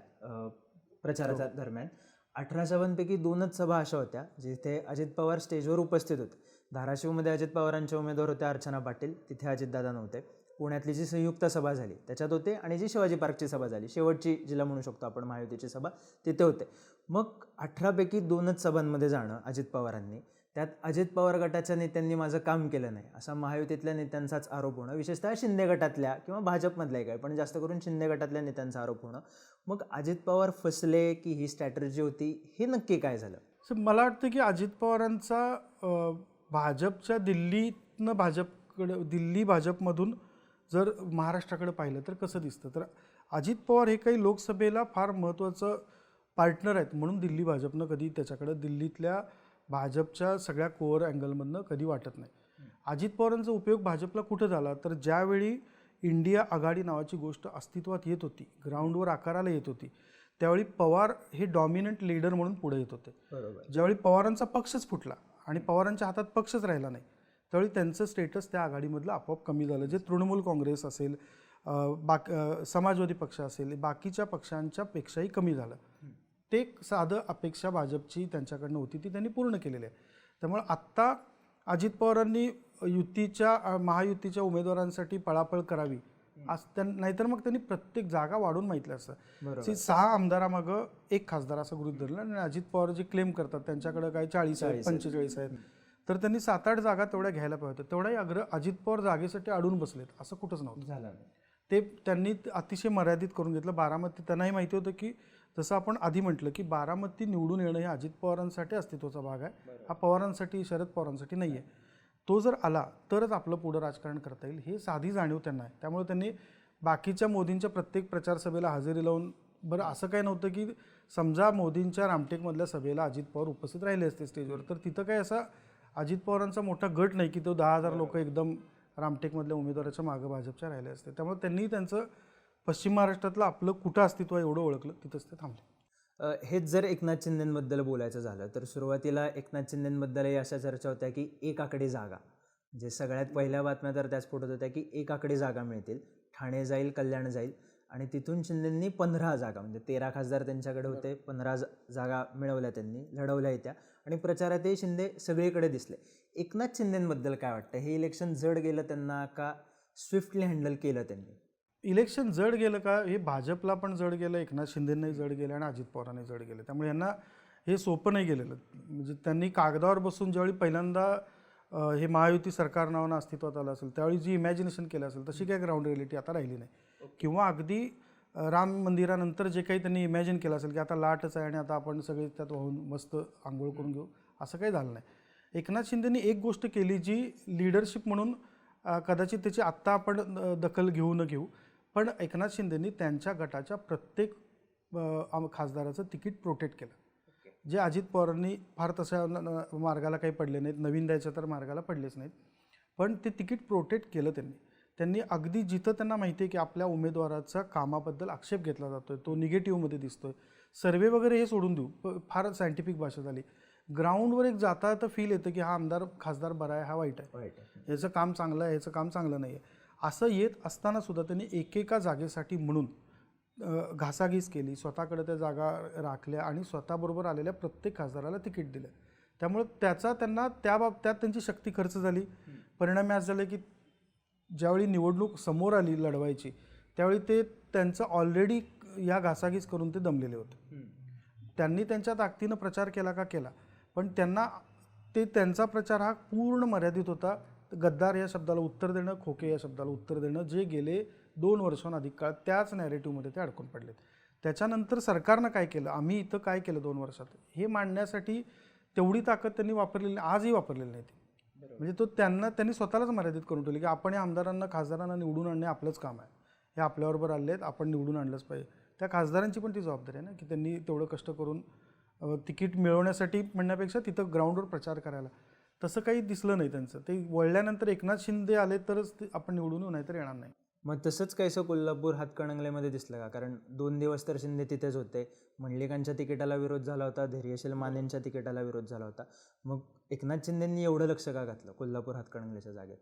प्रचाराच्या दरम्यान. 18 सभांपैकी 2च सभा अशा होत्या जिथे अजित पवार स्टेजवर उपस्थित होते. धाराशिवमध्ये अजित पवारांचे उमेदवार होते अर्चना पाटील, तिथे अजितदादा नव्हते. पुण्यातली जी संयुक्त सभा झाली त्याच्यात होते, आणि जी शिवाजी पार्कची सभा झाली, शेवटची जिला म्हणू शकतो आपण महायुतीची सभा, तिथे होते. मग 18पैकी 2च सभांमध्ये जाणं अजित पवारांनी, त्यात अजित पवार गटाच्या नेत्यांनी माझं काम केलं नाही असा महायुतीतल्या नेत्यांचाच आरोप होणं, विशेषतः शिंदे गटातल्या किंवा भाजपमधल्या काय पण जास्त करून शिंदे गटातल्या नेत्यांचा आरोप होणं. मग अजित पवार फसले की ही स्ट्रॅटर्जी होती, हे नक्की काय झालं? मला वाटतं की अजित पवारांचा भाजपच्या दिल्ली भाजपमधून जर महाराष्ट्राकडे पाहिलं तर कसं दिसतं, तर अजित पवार हे काही लोकसभेला फार महत्त्वाचं पार्टनर आहेत म्हणून दिल्ली भाजपनं कधी त्याच्याकडं दिल्लीतल्या भाजपच्या सगळ्या कोअर अँगलमधनं कधी वाटत नाही. अजित पवारांचा उपयोग भाजपला कुठं झाला तर ज्यावेळी इंडिया आघाडी नावाची गोष्ट अस्तित्वात येत होती, ग्राउंडवर आकाराला येत होती, त्यावेळी पवार हे डॉमिनंट लीडर म्हणून पुढे येत होते. बरोबर. ज्यावेळी पवारांचा पक्षच फुटला आणि पवारांच्या हातात पक्षच राहिला नाही, त्यावेळी त्यांचं स्टेटस त्या आघाडीमधलं आपोआप कमी झालं. जे तृणमूल काँग्रेस असेल, समाजवादी पक्ष असेल, बाकीच्या पक्षांच्या पेक्षाही कमी झालं. ते साधं अपेक्षा भाजपची त्यांच्याकडनं होती ती त्यांनी पूर्ण केलेली आहे. त्यामुळे आत्ता अजित पवारांनी महायुतीच्या उमेदवारांसाठी पळापळ करावी, नाहीतर मग त्यांनी प्रत्येक जागा वाढून माहितलं असतं. 6 आमदारामागं 1 खासदार असं गृहीत धरलं, आणि अजित पवार जे क्लेम करतात त्यांच्याकडे काय 40 आहेत 45 आहेत, तर त्यांनी 7-8 जागा तेवढ्या घ्यायला पाहिजे होत्या. तेवढाही आग्रह अजित पवार जागेसाठी अडून बसलेत असं कुठंच नव्हतं झालं. ते त्यांनी अतिशय मर्यादित करून घेतलं. बारामती त्यांनाही माहिती होतं की जसं आपण आधी म्हटलं की बारामती निवडून येणं हे अजित पवारांसाठी अस्तित्वाचा भाग आहे, हा पवारांसाठी शरद पवारांसाठी नाही आहे. तो जर आला तरच आपलं पुढं राजकारण करता येईल, हे साधी जाणीव त्यांना आहे. त्यामुळे त्यांनी बाकीच्या मोदींच्या प्रत्येक प्रचारसभेला हजेरी लावून, बरं असं काही नव्हतं की समजा मोदींच्या रामटेकमधल्या सभेला अजित पवार उपस्थित राहिले असते स्टेजवर, तर तिथं काही असा अजित पवारांचा मोठा गट नाही की तो 10,000 लोक एकदम रामटेकमधल्या उमेदवाराच्या मागं भाजपच्या राहिले असते. त्यामुळे त्यांनी त्यांचं पश्चिम महाराष्ट्रातलं आपलं कुठं अस्तित्व एवढं ओळखलं, तिथंच ते थांबले. हेच जर एकनाथ शिंदेंबद्दल बोलायचं झालं तर सुरुवातीला एकनाथ शिंदेंबद्दलही अशा चर्चा होत्या की 1 आकडी जागा, जे सगळ्यात पहिल्या बातम्या तर त्याच पोटत होत्या की 1 आकडी जागा मिळतील, ठाणे जाईल, कल्याण जाईल, आणि तिथून शिंदेंनी 15 जागा म्हणजे 13 खासदार त्यांच्याकडे होते, 15 जागा मिळवल्या, त्यांनी लढवल्या त्या, आणि प्रचारातही शिंदे सगळीकडे दिसले. एकनाथ शिंदेंबद्दल काय वाटतं? हे इलेक्शन जड गेलं त्यांना का स्विफ्टली हँडल केलं त्यांनी? इलेक्शन जड गेलं का? हे भाजपला पण जड गेलं, एकनाथ शिंदेंनाही जड गेलं आणि अजित पवारांनाही जड गेलं. त्यामुळे यांना हे सोपं नाही गेलेलं. म्हणजे त्यांनी कागदावर बसून ज्यावेळी पहिल्यांदा हे महायुती सरकार नावानं अस्तित्वात आलं असेल त्यावेळी जी इमॅजिनेशन केलं असेल तशी काही ग्राउंड रिॲलिटी आता राहिली नाही. किंवा अगदी राम मंदिरानंतर जे काही त्यांनी इमॅजिन केलं असेल की आता लाटच आहे आणि आता आपण सगळे त्यात वाहून मस्त आंघोळ करून घेऊ, असं काही झालं नाही. एकनाथ शिंदेनी एक गोष्ट केली जी लीडरशिप म्हणून कदाचित त्याची आत्ता आपण दखल घेऊ न घेऊ, पण एकनाथ शिंदेनी त्यांच्या गटाच्या प्रत्येक खासदाराचं तिकीट प्रोटेक्ट केलं. जे अजित पवारांनी फार तशा मार्गाला काही पडले नाहीत, नवीन द्यायच्या तर मार्गाला पडलेच नाहीत, पण ते तिकीट प्रोटेक्ट केलं त्यांनी अगदी जिथं त्यांना माहिती आहे की आपल्या उमेदवाराचा कामाबद्दल आक्षेप घेतला जातोय, तो निगेटिव्हमध्ये दिसतोय, सर्वे वगैरे हे सोडून देऊ, फार सायंटिफिक भाषा झाली, ग्राउंडवर एक जाता तर फील येतं की हा आमदार खासदार बरा आहे, हा वाईट आहे, याचं काम चांगलं आहे, याचं काम चांगलं नाही आहे, असं येत असताना सुद्धा त्यांनी एकेका जागेसाठी म्हणून घासाघीस केली, स्वतःकडे त्या जागा राखल्या आणि स्वतःबरोबर आलेल्या प्रत्येक खासदाराला तिकीट दिलं. त्यामुळे त्याचा त्यांना त्यात त्यांची शक्ती खर्च झाली. परिणामी आज झालं की ज्यावेळी निवडणूक समोर आली लढवायची त्यावेळी ते त्यांचं ऑलरेडी या घासाघीस करून ते दमलेले होते. त्यांनी त्यांच्या ताकदीनं प्रचार केला का केला, पण त्यांचा प्रचार हा पूर्ण मर्यादित होता. गद्दार या शब्दाला उत्तर देणं, खोके या शब्दाला उत्तर देणं, जे गेले 2 वर्षांहून अधिक काळ त्याच नॅरेटिव्हमध्ये ते अडकून पडलेत. त्याच्यानंतर सरकारनं काय केलं, आम्ही इथं काय केलं 2 वर्षात, हे मांडण्यासाठी तेवढी ताकद त्यांनी वापरलेली नाही, आजही वापरलेली नाही ती. म्हणजे त्यांनी स्वतःलाच मर्यादित करून ठेवली की आपण या आमदारांना खासदारांना निवडून आणणे आपलंच काम आहे, हे आपल्याबरोबर आले आहेत, आपण निवडून आणलंच पाहिजे. त्या खासदारांची पण ती जबाबदारी आहे ना की त्यांनी तेवढं कष्ट करून तिकीट मिळवण्यासाठी म्हणण्यापेक्षा तिथं ग्राउंडवर प्रचार करायला. तसं काही दिसलं नाही त्यांचं. ते वळल्यानंतर एकनाथ शिंदे आले तरच आपण निवडून येऊ, नाहीतर येणार नाही. मग तसंच काहीसं कोल्हापूर हातकणंगलेमध्ये दिसलं का? कारण 2 दिवस तर शिंदे तिथेच होते. मंडलिकांच्या तिकिटाला विरोध झाला होता, धैर्यशील मानेंच्या तिकिटाला विरोध झाला होता. मग एकनाथ शिंदेंनी एवढं लक्ष का घातलं कोल्हापूर हातकणंगलेच्या जागेत?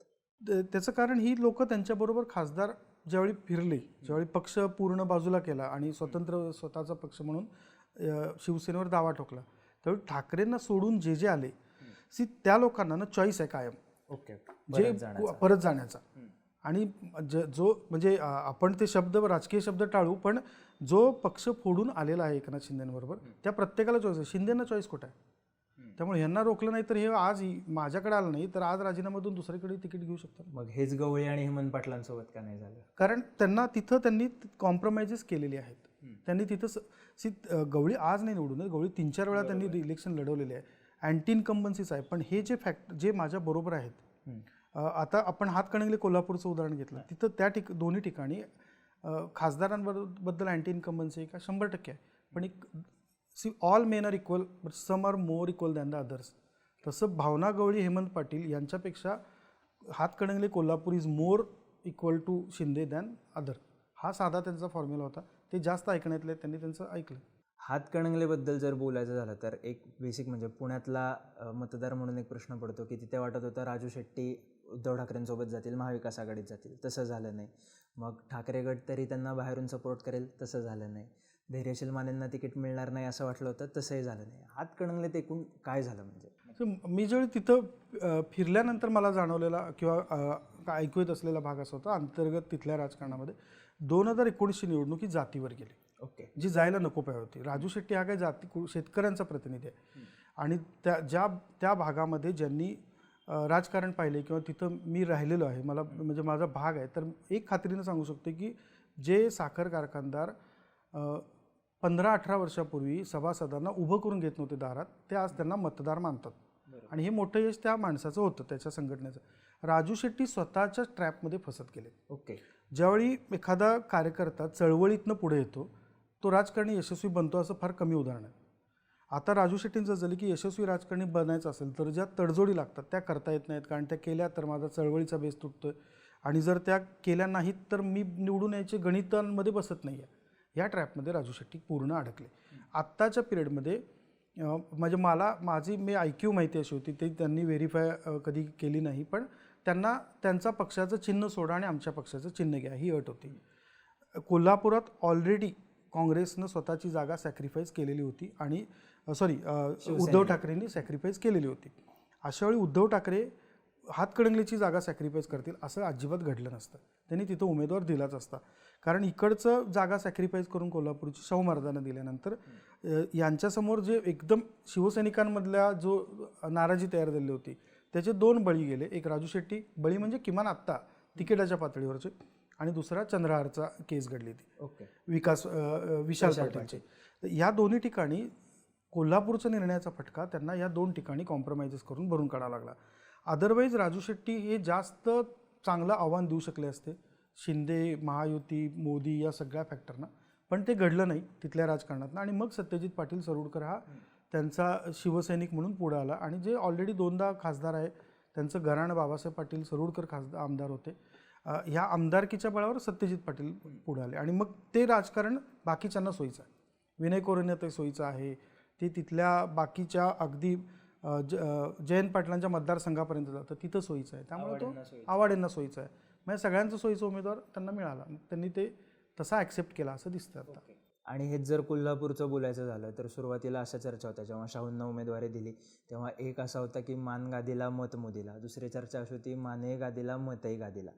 त्याचं कारण ही लोक त्यांच्याबरोबर खासदार ज्यावेळी फिरले, ज्यावेळी पक्ष पूर्ण बाजूला केला आणि स्वतःचा पक्ष म्हणून शिवसेनेवर दावा ठोकला, त्यावेळी ठाकरेंना सोडून जे आले त्या लोकांना ना चॉईस आहे कायम, जे परत जाण्याचा. आणि जो म्हणजे आपण ते राजकीय शब्द टाळू, पण जो पक्ष फोडून आलेला आहे एकनाथ शिंदेबरोबर त्या प्रत्येकाला चॉईस आहे. शिंदेंना चॉईस कुठं आहे? त्यामुळे ह्यांना रोखलं नाही तर हे आज माझ्याकडे आलं नाही तर आज राजीनाम्यातून दुसरीकडे तिकीट घेऊ शकतात. मग हेच गवळी आणि हेमंत पाटलांसोबत का नाही झालं? कारण त्यांनी कॉम्प्रोमाइजेस केलेली आहेत. त्यांनी तिथं गवळी आज नाही निवडून, गवळी 3-4 वेळा त्यांनी इलेक्शन लढवलेले आहे, अँटी इन्कम्बन्सीच आहे. पण हे जे माझ्या बरोबर आहेत, आता आपण हातकणंगले कोल्हापूरचं उदाहरण घेतलं, तिथं दोन्ही ठिकाणी खासदारांबद्दल अँटी इन्कम्बन्सी का 100% आहे. पण all men are equal but some are more equal than the others. तसं भावना गवळी हेमंत पाटील यांच्यापेक्षा Hatkanangale Kolhapur is more equal to Shinde than other. हा साधा त्यांचा फॉर्म्युला होता. ते जास्त ऐकण्यातले त्यांनी त्यांचं ऐकलं. हातकणंगलेबद्दल जर बोलायचं झालं तर एक बेसिक म्हणजे पुण्यातला मतदार म्हणून एक प्रश्न पडतो की तिथे वाटत होतं राजू शेट्टी उद्धव ठाकरेंसोबत जातील, महाविकास आघाडीत जातील, तसं झालं नाही. मग ठाकरे गट तरी त्यांना बाहेरून सपोर्ट करेल, तसं झालं नाही. धैर्यशील मानेंना तिकीट मिळणार नाही असं वाटलं होतं, तसंही झालं नाही. हातकणंगलेत एकूण काय झालं म्हणजे? मी ज्यावेळी तिथं फिरल्यानंतर मला जाणवलेला किंवा ऐकू येत असलेला भाग असा होता, अंतर्गत तिथल्या राजकारणामध्ये 2019ची निवडणूक ही जातीवर गेली. जी जायला नको पाहिजे होती. राजू शेट्टी हा काही शेतकऱ्यांचा प्रतिनिधी आहे आणि त्या भागामध्ये ज्यांनी राजकारण पाहिले किंवा तिथं मी राहिलेलो आहे, मला म्हणजे माझा भाग आहे, तर एक खात्रीनं सांगू शकतो की जे साखर कारखानदार 15-18 वर्षापूर्वी सभासदांना उभं करून घेत नव्हते दारात, ते आज त्यांना मतदार मानतात. आणि हे मोठं यश त्या माणसाचं होतं, त्याच्या संघटनेचं. राजू शेट्टी स्वतःच्या ट्रॅपमध्ये फसत गेले. ज्यावेळी एखादा कार्यकर्ता चळवळीतनं पुढे येतो तो राजकारणी यशस्वी बनतो असं फार कमी उदाहरण आहे. आता राजू शेट्टींचं झालं की यशस्वी राजकारणी बनायचं असेल तर ज्या तडजोडी लागतात त्या करता येत नाहीत, कारण त्या केल्या तर माझा चळवळीचा बेस तुटतोय आणि जर त्या केल्या नाहीत तर मी निवडून यायचे गणितांमध्ये बसत नाही आहे. या ट्रॅपमध्ये राजू शेट्टी पूर्ण अडकले. आत्ताच्या पिरियडमध्ये म्हणजे मी IQ माहिती अशी होती, ते त्यांनी व्हेरीफाय कधी केली नाही, पण त्यांना त्यांचा पक्षाचं चिन्ह सोडा आणि आमच्या पक्षाचं चिन्ह घ्या ही अट होती. कोल्हापुरात ऑलरेडी काँग्रेसनं स्वतःची जागा सॅक्रिफाईस केलेली होती आणि उद्धव ठाकरेंनी सॅक्रिफाईस केलेली होती. अशा वेळी उद्धव ठाकरे हातकणंगलेची जागा सॅक्रिफाईस करतील असं अजिबात घडलं नसतं. त्यांनी तिथं उमेदवार दिलाच असता, कारण इकडचं जागा सॅक्रिफाईस करून कोल्हापूरची शाहू महाराजांना दिल्यानंतर यांच्यासमोर जे एकदम शिवसैनिकांमधल्या जो नाराजी तयार झाली होती त्याचे 2 बळी गेले. एक राजू शेट्टी बळी म्हणजे किमान आत्ता तिकिटाच्या पातळीवरचे, आणि दुसरा चंद्रहारचा केस घडली ती विशाल पाटीलचे. या दोन्ही ठिकाणी कोल्हापूरचा निर्णयाचा फटका त्यांना या 2 ठिकाणी कॉम्प्रोमाइजेस करून भरून काढावा लागला. अदरवाईज राजू शेट्टी हे जास्त चांगलं आव्हान देऊ शकले असते शिंदे, महायुती, मोदी या सगळ्या फॅक्टरना, पण ते घडलं नाही तिथल्या राजकारणातनं. आणि मग सत्यजित पाटील सरोडकर हा त्यांचा शिवसैनिक म्हणून पुढे आला. आणि जे ऑलरेडी 2दा खासदार आहे त्यांचं घराणं बाबासाहेब पाटील सरोडकर आमदार होते, ह्या आमदारकीच्या बळावर सत्यजित पाटील पुढे आले. आणि मग ते राजकारण बाकीच्यांना सोयीचं आहे. विनय कोरेंना ते सोयीचं आहे, ते तिथल्या बाकीच्या अगदी जयंत पाटलांच्या मतदारसंघापर्यंत जातं, तिथं सोयीचं आहे. त्यामुळे तो आवाडेंना सोयीचं आहे. म्हणजे सगळ्यांचा सोयीचा उमेदवार त्यांना मिळाला, त्यांनी ते तसा ॲक्सेप्ट केला असं दिसतं आता. आणि हेच जर कोल्हापूरचं बोलायचं झालं तर सुरुवातीला अशा चर्चा होत्या, जेव्हा शाहूंना उमेदवारी दिली तेव्हा एक असा होता की मान गादीला मत मोदीला, दुसरी चर्चा अशी होती माने गादीला मतही गादीला.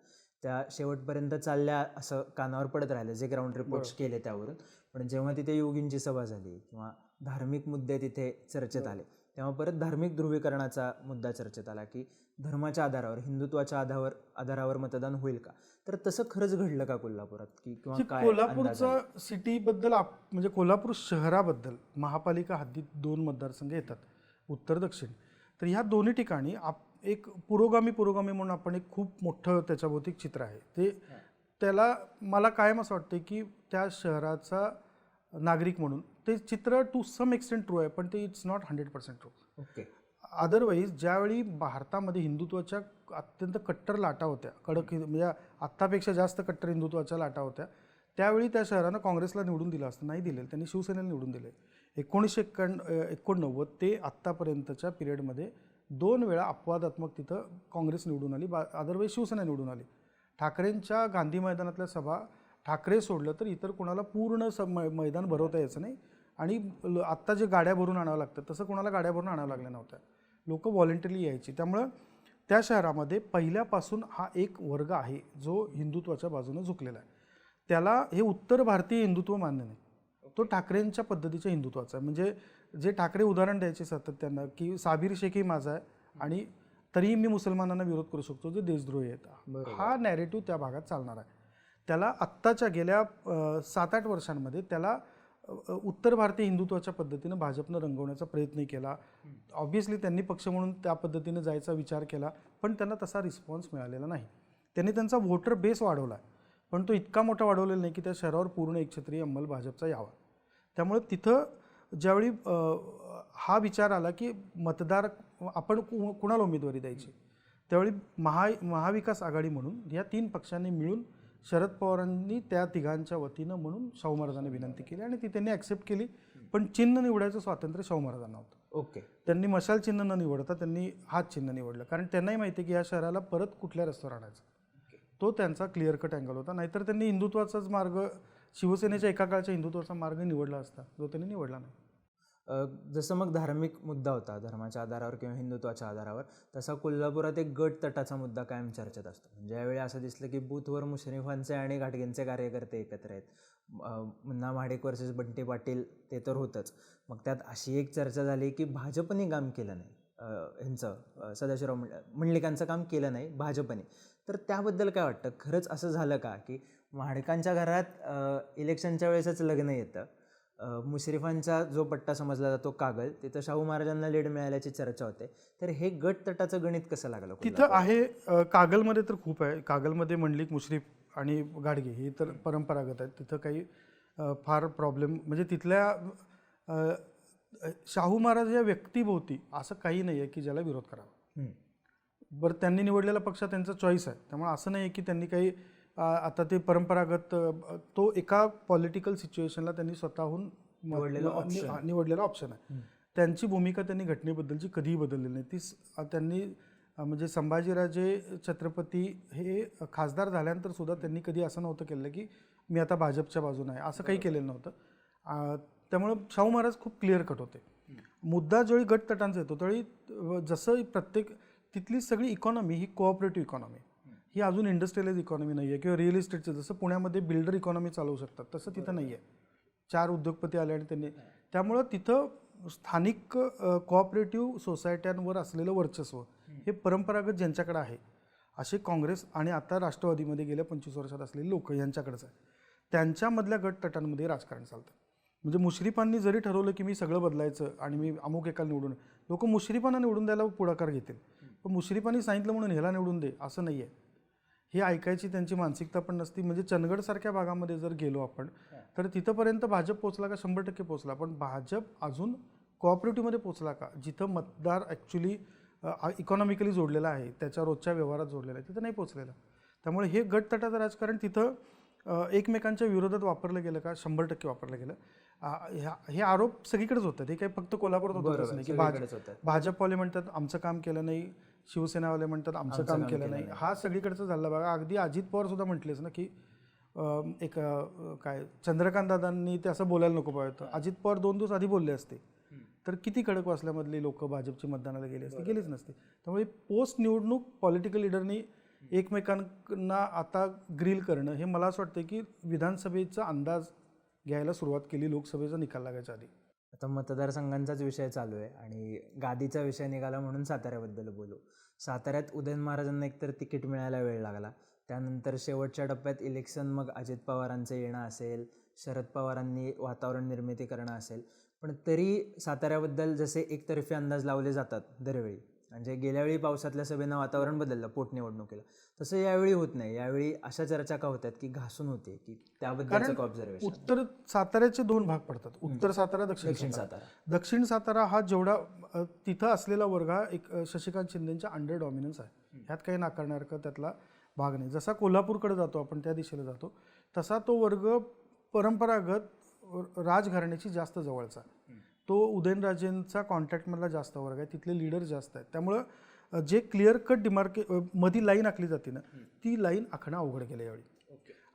त्या शेवटपर्यंत चालल्या असं कानावर पडत राहिलं जे ग्राउंड रिपोर्ट्स केले त्यावरून. पण जेव्हा तिथे योगींची सभा झाली किंवा धार्मिक मुद्दे तिथे चर्चेत आले तेव्हा परत धार्मिक ध्रुवीकरणाचा मुद्दा चर्चेत आला की धर्माच्या आधारावर, हिंदुत्वाच्या आधारावर मतदान होईल का. तर तसं खरंच घडलं का कोल्हापुरात की किंवा काय कोल्हापूरचा सिटीबद्दल म्हणजे कोल्हापूर शहराबद्दल महापालिका हद्दीत 2 मतदारसंघ येतात, उत्तर दक्षिण. तर ह्या दोन्ही ठिकाणी एक पुरोगामी म्हणून आपण एक खूप मोठं त्याच्याभोवती चित्र आहे. ते त्याला मला कायम असं वाटतं की त्या शहराचा नागरिक म्हणून ते चित्र टू सम एक्सटेंट ट्रू आहे, पण ते it's not 100% true. Okay. Otherwise ज्यावेळी भारतामध्ये हिंदुत्वाच्या अत्यंत कट्टर लाटा होत्या, कडक म्हणजे आत्तापेक्षा जास्त कट्टर हिंदुत्वाच्या लाटा होत्या, त्यावेळी त्या शहरानं काँग्रेसला निवडून दिलं असतं, नाही दिलेलं, त्यांनी शिवसेनेला निवडून दिले. 1989 ते आत्तापर्यंतच्या पिरियडमध्ये 2 वेळा अपवादात्मक तिथं काँग्रेस निवडून आली, अदरवाईज शिवसेना निवडून आली. ठाकरेंच्या गांधी मैदानातल्या सभा ठाकरे सोडलं तर इतर कोणाला पूर्ण मैदान भरवता यायचं नाही. आणि आत्ता जे गाड्या भरून आणावं लागतं तसं कोणाला गाड्या भरून आणावं लागल्या नव्हत्या, लोक व्हॉलेंटरी यायची. त्यामुळं त्या शहरामध्ये पहिल्यापासून हा एक वर्ग आहे जो हिंदुत्वाच्या बाजूने झुकलेला आहे. त्याला हे उत्तर भारतीय हिंदुत्व मान्य नाही, तो ठाकरेंच्या पद्धतीच्या हिंदुत्वाचा आहे. म्हणजे जे ठाकरे उदाहरण द्यायचे सातत्यानं की साबीर शेखही माझा आहे आणि तरीही मी मुसलमानांना विरोध करू शकतो जे देशद्रोही आहेत, हा नॅरेटिव्ह त्या भागात चालणार आहे. त्याला आत्ताच्या गेल्या 7-8 वर्षांमध्ये त्याला उत्तर भारतीय हिंदुत्वाच्या पद्धतीनं भाजपनं रंगवण्याचा प्रयत्न केला. ऑब्व्हियसली त्यांनी पक्ष म्हणून त्या पद्धतीनं जायचा विचार केला, पण त्यांना तसा रिस्पॉन्स मिळालेला नाही. त्यांनी त्यांचा वोटर बेस वाढवला, पण तो इतका मोठा वाढवलेला नाही की त्या शहरावर पूर्ण एकछत्री अंमल भाजपचा यावा. त्यामुळे तिथं ज्यावेळी हा विचार आला की मतदार आपण कुणाला उमेदवारी द्यायची, त्यावेळी महाविकास आघाडी म्हणून या 3 पक्षांनी मिळून शरद पवारांनी त्या तिघांच्या वतीनं म्हणून शाहू महाराजांना विनंती केली आणि ती त्यांनी ॲक्सेप्ट केली. पण चिन्ह निवडायचं स्वातंत्र्य शाहू महाराजांना होतं. ओके. त्यांनी मशाल चिन्ह न निवडता त्यांनी हाच चिन्ह निवडलं, कारण त्यांनाही माहिती आहे की या शहराला परत कुठल्या रस्त्यावर आणायचं. तो त्यांचा क्लिअर कट अँगल होता. नाहीतर त्यांनी हिंदुत्वाचाच मार्ग, शिवसेनेच्या एका काळच्या हिंदुत्वाचा मार्ग निवडला असता, जो त्यांनी निवडला नाही. जसं मग धार्मिक मुद्दा होता धर्माच्या आधारावर किंवा हिंदुत्वाच्या आधारावर, तसा कोल्हापुरात एक गट तटाचा मुद्दा कायम चर्चेत असतो. म्हणजे यावेळी असं दिसलं की बूथवर मुश्रीफांचे आणि घाटगेंचे कार्यकर्ते एकत्र आहेत. मुन्ना महाडिक वर्सेस बंटी पाटील ते तर होतंच. मग त्यात अशी एक चर्चा झाली की भाजपने काम केलं नाही, ह्यांचं सदाशिवराव मंडलिकांचं काम केलं नाही भाजपने. तर त्याबद्दल काय वाटतं, खरंच असं झालं का की महाडिकांच्या घरात इलेक्शनच्या वेळेसच लग्न येतं, मुश्रीफांचा जो पट्टा समजला जातो कागल, तिथं शाहू महाराजांना लीड मिळाल्याची चर्चा होते. तर हे गट तटाचं गणित कसं लागलं तिथं आहे? कागलमध्ये तर खूप आहे. कागलमध्ये मंडलिक, मुश्रीफ आणि गाडगे हे तर परंपरागत आहेत. तिथं काही फार प्रॉब्लेम म्हणजे तिथल्या शाहू महाराज या व्यक्तीभोवती असं काही नाही आहे की ज्याला विरोध करावा. बरं, त्यांनी निवडलेला पक्ष त्यांचा चॉईस आहे, त्यामुळे असं नाही आहे की त्यांनी काही आता ते परंपरागत तो एका पॉलिटिकल सिच्युएशनला त्यांनी स्वतःहून निवडलेला ऑप्शन आहे. त्यांची भूमिका त्यांनी घटनेबद्दलची कधीही बदललेली नाही. ती त्यांनी म्हणजे संभाजीराजे छत्रपती हे खासदार झाल्यानंतर सुद्धा त्यांनी कधी असं नव्हतं केलं की मी आता भाजपच्या बाजूने आहे, असं काही केलेलं नव्हतं. त्यामुळं शाहू महाराज खूप क्लिअर कट होते. मुद्दा ज्यावेळी गट तटांचा येतो त्यावेळी जसं प्रत्येक तिथली सगळी इकॉनॉमी ही कोऑपरेटिव्ह इकॉनॉमी, ही अजून इंडस्ट्रियलाइज इकॉनॉमी नाही आहे किंवा रिअल इस्टेटचं जसं पुण्यामध्ये बिल्डर इकॉनॉमी चालवू शकतात तसं तिथं नाही आहे. 4 उद्योगपती आले आणि त्यांनी, त्यामुळं तिथं स्थानिक कोऑपरेटिव्ह सोसायट्यांवर असलेलं वर्चस्व हे परंपरागत ज्यांच्याकडे आहे असे काँग्रेस आणि आता राष्ट्रवादीमध्ये गेल्या 25 वर्षात असलेले लोक यांच्याकडेच आहे. त्यांच्यामधल्या गट तटांमध्ये राजकारण चालतं. म्हणजे मुश्रीफांनी जरी ठरवलं की मी सगळं बदलायचं आणि मी अमुक एकाला निवडून, लोक मुश्रीफांना निवडून द्यायला पुढाकार घेतील. पण मुश्रीफांनी सांगितलं म्हणून ह्याला निवडून दे असं नाही आहे. हे ऐकायची त्यांची मानसिकता पण नसती. म्हणजे चंदगडसारख्या भागामध्ये जर गेलो आपण तर तिथंपर्यंत भाजप पोचला का? 100% पोचला. पण भाजप अजून कोऑपरेटिव्हमध्ये पोचला का? जिथं मतदार ॲक्च्युली इकॉनॉमिकली जोडलेला आहे, त्याच्या रोजच्या व्यवहारात जोडलेला आहे, तिथं नाही पोचलेला. त्यामुळे हे गटतटाचं राजकारण तिथं एकमेकांच्या विरोधात वापरलं गेलं का? 100% वापरलं गेलं. हे आरोप सगळीकडेच होतात. हे काही फक्त कोल्हापुरात होतच नाही की भाजपवाले म्हणतात आमचं काम केलं नाही, शिवसेनावाले म्हणतात आमचं काम केलं नाही. हा सगळीकडचं झालं बघा. अगदी अजित पवार सुद्धा म्हटलेच ना की एक काय चंद्रकांत दादांनी ते असं बोलायला नको पाहिजे. अजित पवार 2 दिवस आधी बोलले असते तर किती खडकवासल्यामधली लोक भाजपची मतदानाला गेली असते? गेलीच नसते. त्यामुळे पोस्ट निवडणूक पॉलिटिकल लिडरनी एकमेकांना आता ग्रिल करणं हे मला असं वाटतं की विधानसभेचा अंदाज घ्यायला सुरुवात केली लोकसभेचा निकाल लागायच्या आधी. आता मतदारसंघांचाच विषय चालू आहे आणि गादीचा विषय निघाला म्हणून साताऱ्याबद्दल बोलू. साताऱ्यात उदयन महाराजांना एकतर तिकीट मिळायला वेळ लागला, त्यानंतर शेवटच्या टप्प्यात इलेक्शन, मग अजित पवारांचं येणं असेल, शरद पवारांनी वातावरण निर्मिती करणं असेल, पण तरी साताऱ्याबद्दल जसे एकतर्फी अंदाज लावले जातात दरवेळी, म्हणजे गेल्यावेळी पावसातल्या सभेनं वातावरण बदललं पोटनिवडणुकीला, तसं यावेळी होत नाही. यावेळी अशा चर्चा का होतात की घासून होते की त्याबद्दलचं ऑब्झर्वेशन? उत्तर साताऱ्याचे 2 भाग पडतात, उत्तर सातारा, दक्षिण सातारा. दक्षिण सातारा हा जेवढा तिथं असलेला वर्ग हा एक शशिकांत शिंदेच्या अंडर डॉमिनन्स आहे. ह्यात काही नाकारण्यासारखं त्यातला भाग नाही. जसा कोल्हापूरकडे जातो आपण, त्या दिशेला जातो, तसा तो वर्ग परंपरागत राजघराण्याची जास्त जवळचा. तो उदयनराजेंचा कॉन्टॅक्टमधला जास्त वर्ग आहे, तिथले लीडर जास्त आहेत. त्यामुळं जे क्लिअर कट मधी लाईन आखली जाते ना, ती लाईन आखणं अवघड गेलं यावेळी.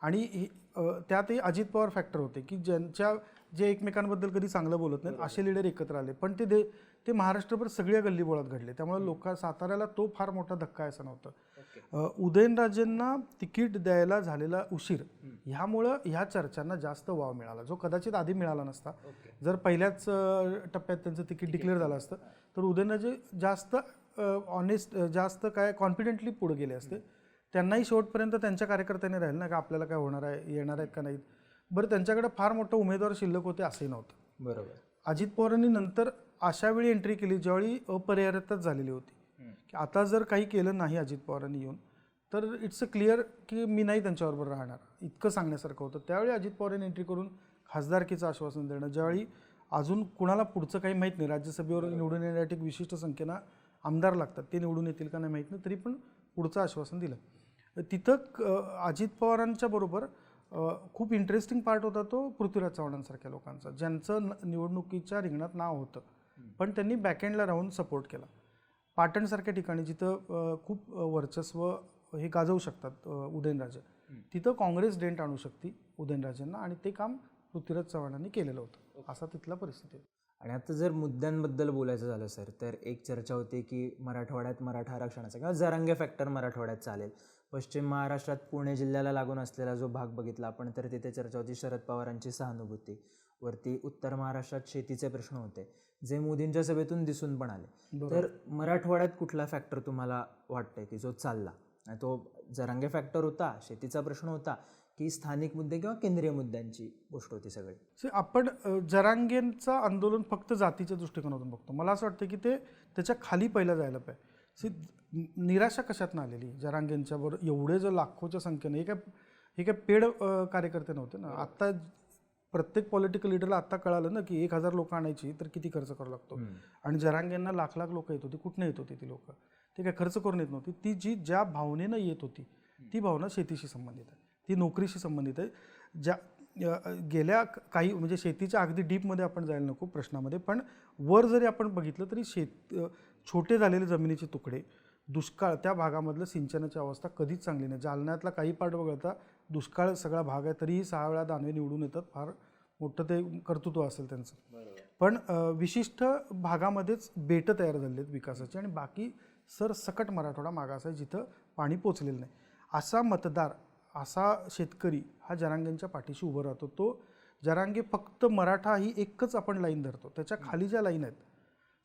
आणि त्यातही अजित पवार फॅक्टर होते की जे एकमेकांबद्दल कधी चांगलं बोलत नाहीत असे लीडर एकत्र आले. पण ते महाराष्ट्रभर सगळ्या गल्लीबोळात घडले. त्यामुळे साताऱ्याला तो फार मोठा धक्का असं नव्हतं. उदयनराजेंना तिकीट द्यायला झालेला उशीर ह्यामुळं ह्या चर्चांना जास्त वाव मिळाला, जो कदाचित आधी मिळाला नसता. जर पहिल्याच टप्प्यात त्यांचं तिकीट डिक्लेअर झालं असतं तर उदयनराजे जास्त ऑनेस्ट, जास्त काय कॉन्फिडेंटली पुढे गेले असते. त्यांनाही शेवटपर्यंत त्यांच्या कार्यकर्त्यांनी राहील ना का आपल्याला काय होणार आहे, येणार आहेत का नाहीत. बरं, त्यांच्याकडे फार मोठं उमेदवार शिल्लक होते असंही नव्हतं. बरोबर. अजित पवारांनी नंतर अशा वेळी एंट्री केली ज्यावेळी अपरिहार्यताच झालेली होती की आता जर काही केलं नाही अजित पवारांनी येऊन तर इट्स अ क्लिअर की मी नाही त्यांच्याबरोबर राहणार, इतकं सांगण्यासारखं होतं. त्यावेळी अजित पवारांनी एंट्री करून खासदारकीचं आश्वासन देणं, ज्यावेळी अजून कुणाला पुढचं काही माहीत नाही, राज्यसभेवर निवडून येण्यासाठी एक विशिष्ट संख्येनं आमदार लागतात, ते निवडून येतील का नाही माहीत नाही, तरी पण पुढचं आश्वासन दिलं. तिथं अजित पवारांच्या बरोबर खूप इंटरेस्टिंग पार्ट होता तो पृथ्वीराज चव्हाणांसारख्या लोकांचा, ज्यांचं निवडणुकीच्या रिंगणात नाव होतं पण त्यांनी बॅकएंडला राहून सपोर्ट केला. पाटणसारख्या ठिकाणी जिथं खूप वर्चस्व हे गाजवू शकतात उदयनराजे, तिथं काँग्रेस डेंट आणू शकते उदयनराजेंना, आणि ते काम पृथ्वीराज चव्हाणांनी केलेलं होतं. असा तिथला परिस्थिती आहे. आणि आता जर मुद्द्यांबद्दल बोलायचं झालं सर, तर एक चर्चा होती की मराठवाड्यात मराठा आरक्षणाचा किंवा जरांगे फॅक्टर मराठवाड्यात चालेल. पश्चिम महाराष्ट्रात पुणे जिल्ह्याला लागून असलेला जो भाग बघितला आपण, तर तिथे चर्चा होती शरद पवारांची सहानुभूती वरती. उत्तर महाराष्ट्रात शेतीचे प्रश्न होते जे मोदींच्या सभेतून दिसून पण आले. तर मराठवाड्यात कुठला फॅक्टर तुम्हाला वाटतंय की जो चालला? तो जरांगे फॅक्टर होता, शेतीचा प्रश्न होता, की स्थानिक मुद्दे किंवा केंद्रीय मुद्द्यांची गोष्ट होती सगळी? आपण जरांगेंचं आंदोलन फक्त जातीच्या दृष्टिकोनातून बघतो. मला असं वाटतं की ते त्याच्या खाली पहिलं जायला पाहिजे. निराशा कशातनं आलेली जरांगेंच्या बरोबर एवढे जर लाखोच्या संख्येने, हे काय पेड कार्यकर्ते नव्हते ना. आत्ता प्रत्येक पॉलिटिकल लीडरला आत्ता कळालं ना की 1000 लोक आणायची तर किती खर्च करावा लागतो. आणि जरांगेंना लाख लोक येत होती. कुठनं येत होती ती लोक? ते काय खर्च करून येत नव्हती. ती ज्या भावनेनं येत होती ती भावना शेतीशी संबंधित आहे, ती नोकरीशी संबंधित आहे. गेल्या काही म्हणजे शेतीच्या अगदी डीपमध्ये आपण जायला नको प्रश्नामध्ये, पण वर जरी आपण बघितलं तरी छोटे झालेले जमिनीचे तुकडे, दुष्काळ, त्या भागामधलं सिंचनाची अवस्था कधीच चांगली नाही. जालन्यातला काही पार्ट वगळता दुष्काळ सगळा भाग आहे, तरीही 6 वेळा दानवे निवडून येतात. फार मोठं ते कर्तृत्व असेल त्यांचं. पण विशिष्ट भागामध्येच बेटं तयार झालेली आहेत विकासाची, आणि बाकी सरसकट मराठवाडा मागास आहे जिथं पाणी पोचलेलं नाही. असा मतदार, असा शेतकरी हा जरांगेंच्या पाठीशी उभं राहतो. तो जरांगे फक्त मराठा ही एकच आपण लाईन धरतो, त्याच्या खाली ज्या लाईन आहेत,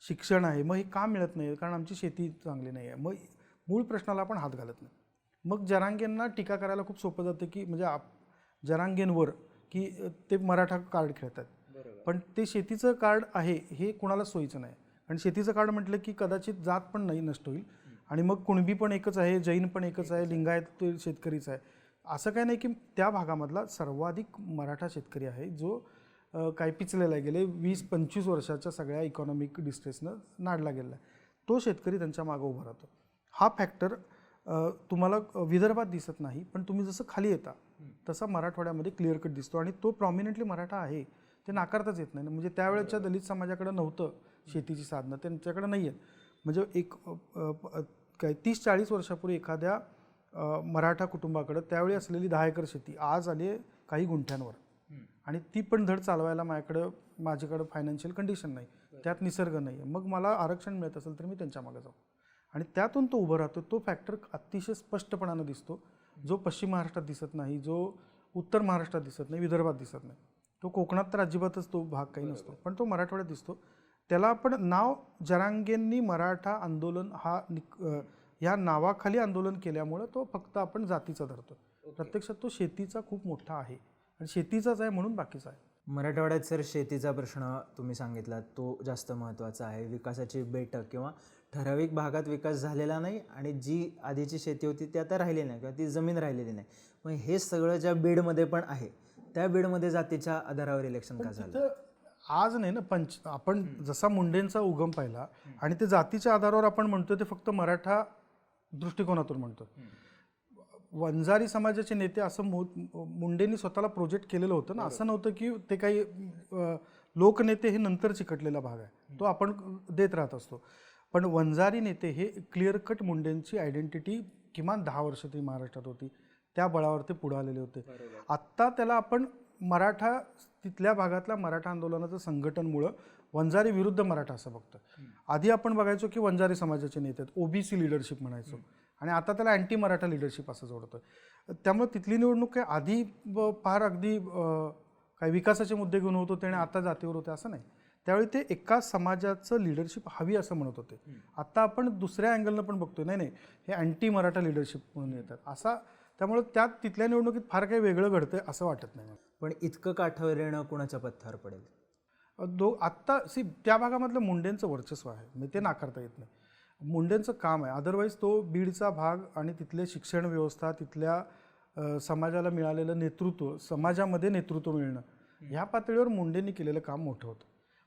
शिक्षण आहे, मग हे का मिळत नाही? कारण आमची शेती चांगली नाही आहे. मग मूळ प्रश्नाला आपण हात घालत नाही. मग जरांगेंना टीका करायला खूप सोपं जातं की म्हणजे जरांगेंवर की ते मराठा कार्ड खेळतात. पण ते शेतीचं कार्ड आहे हे कोणाला सोयीचं नाही. आणि शेतीचं कार्ड म्हटलं की कदाचित जात पण नाही नष्ट होईल आणि मग कुणबी पण एकच आहे, जैन पण एकच आहे, लिंगायत तो शेतकरीच आहे. असं काय नाही की त्या भागामधला सर्वाधिक मराठा शेतकरी आहे जो काही पिचलेला आहे, गेले 20-25 वर्षाच्या सगळ्या इकॉनॉमिक डिस्ट्रेसनं नाडला गेला आहे. तो शेतकरी त्यांच्या मागं उभा राहतो. हा फॅक्टर तुम्हाला विदर्भात दिसत नाही, पण तुम्ही जसं खाली येता तसा मराठवाड्यामध्ये क्लिअर कट दिसतो आणि तो प्रॉमिनंटली मराठा आहे, ते नाकारताच येत नाही. म्हणजे त्यावेळेच्या दलित समाजाकडे नव्हतं शेतीची साधनं, त्यांच्याकडे नाही आहेत. म्हणजे एक काय 30-40 वर्षापूर्वी एखाद्या मराठा कुटुंबाकडं त्यावेळी असलेली 10 एकर शेती आज आली आहे काही गुंठ्यांवर, आणि ती पण धड चालवायला माझ्याकडं फायनान्शियल कंडिशन नाही, त्यात निसर्ग नाही आहे. मग मला आरक्षण मिळत असेल तर मी त्यांच्या मागे जाऊ, आणि त्यातून तो उभं राहतो. तो फॅक्टर अतिशय स्पष्टपणानं दिसतो, जो पश्चिम महाराष्ट्रात दिसत नाही, जो उत्तर महाराष्ट्रात दिसत नाही, विदर्भात दिसत नाही. तो कोकणात तर अजिबातच तो भाग काही नसतो, पण तो मराठवाड्यात दिसतो. त्याला आपण नाव जरांगेंनी मराठा आंदोलन ह्या नावाखाली आंदोलन केल्यामुळं तो फक्त आपण जातीचा धरतो. प्रत्यक्षात तो शेतीचा खूप मोठा आहे आणि शेतीचाच आहे म्हणून बाकीचा आहे. मराठवाड्यात सर शेतीचा प्रश्न तुम्ही सांगितला तो जास्त महत्त्वाचा आहे. विकासाची बेटक किंवा ठराविक भागात विकास झालेला नाही आणि जी आधीची शेती होती ती आता राहिली नाही किंवा ती जमीन राहिलेली नाही. मग हे सगळं ज्या बीडमध्ये पण आहे त्या बीडमध्ये जातीच्या आधारावर इलेक्शन का झालं? आज नाही ना, आपण जसा मुंडेंचा उगम पाहिला आणि ते जातीच्या आधारावर आपण म्हणतो ते फक्त मराठा दृष्टिकोनातून म्हणतो. वंजारी समाजाचे नेते असं मुंडेंनी स्वतःला प्रोजेक्ट केलेलं होतं ना, असं नव्हतं की ते काही लोकनेते हे नंतर चिकटलेला भाग आहे, तो आपण देत राहत असतो. पण वंजारी नेते हे क्लिअर कट मुंडेंची आयडेंटिटी किमान 10 वर्ष तरी महाराष्ट्रात होती, त्या बळावर ते पुढे आलेले होते. आत्ता त्याला आपण मराठा तिथल्या भागातल्या मराठा आंदोलनाचं संघटनमुळं वंजारी विरुद्ध मराठा असं बघतो. आधी आपण बघायचो की वंजारी समाजाचे नेते आहेत, ओबीसी लिडरशिप म्हणायचो, आणि आता त्याला अँटी मराठा लिडरशिप असं जोडतोय. त्यामुळे तिथली निवडणूक काय आधी फार अगदी काही विकासाचे मुद्दे घेऊन होत होते आणि आता जातीवर होते असं नाही. त्यावेळी ते एका समाजाचं लिडरशिप हवी असं म्हणत होते. आता आपण दुसऱ्या अँगलनं पण बघतोय, नाही हे अँटी मराठा लिडरशिप म्हणून येतात असा. त्यामुळे त्यात तिथल्या निवडणुकीत फार काही वेगळं घडतंय असं वाटत नाही. पण इतकं काठावर येणं कुणाच्या पथ्यावर पडेल? आत्ता त्या भागामधलं मुंडेंचं वर्चस्व आहे, म्हणजे ते नाकारता येत नाही. मुंडेंचं काम आहे. अदरवाईज तो बीडचा भाग आणि तिथले शिक्षण व्यवस्था, तिथल्या समाजाला मिळालेलं नेतृत्व, समाजामध्ये नेतृत्व मिळणं, ह्या पातळीवर मुंडेंनी केलेलं काम मोठं होतं.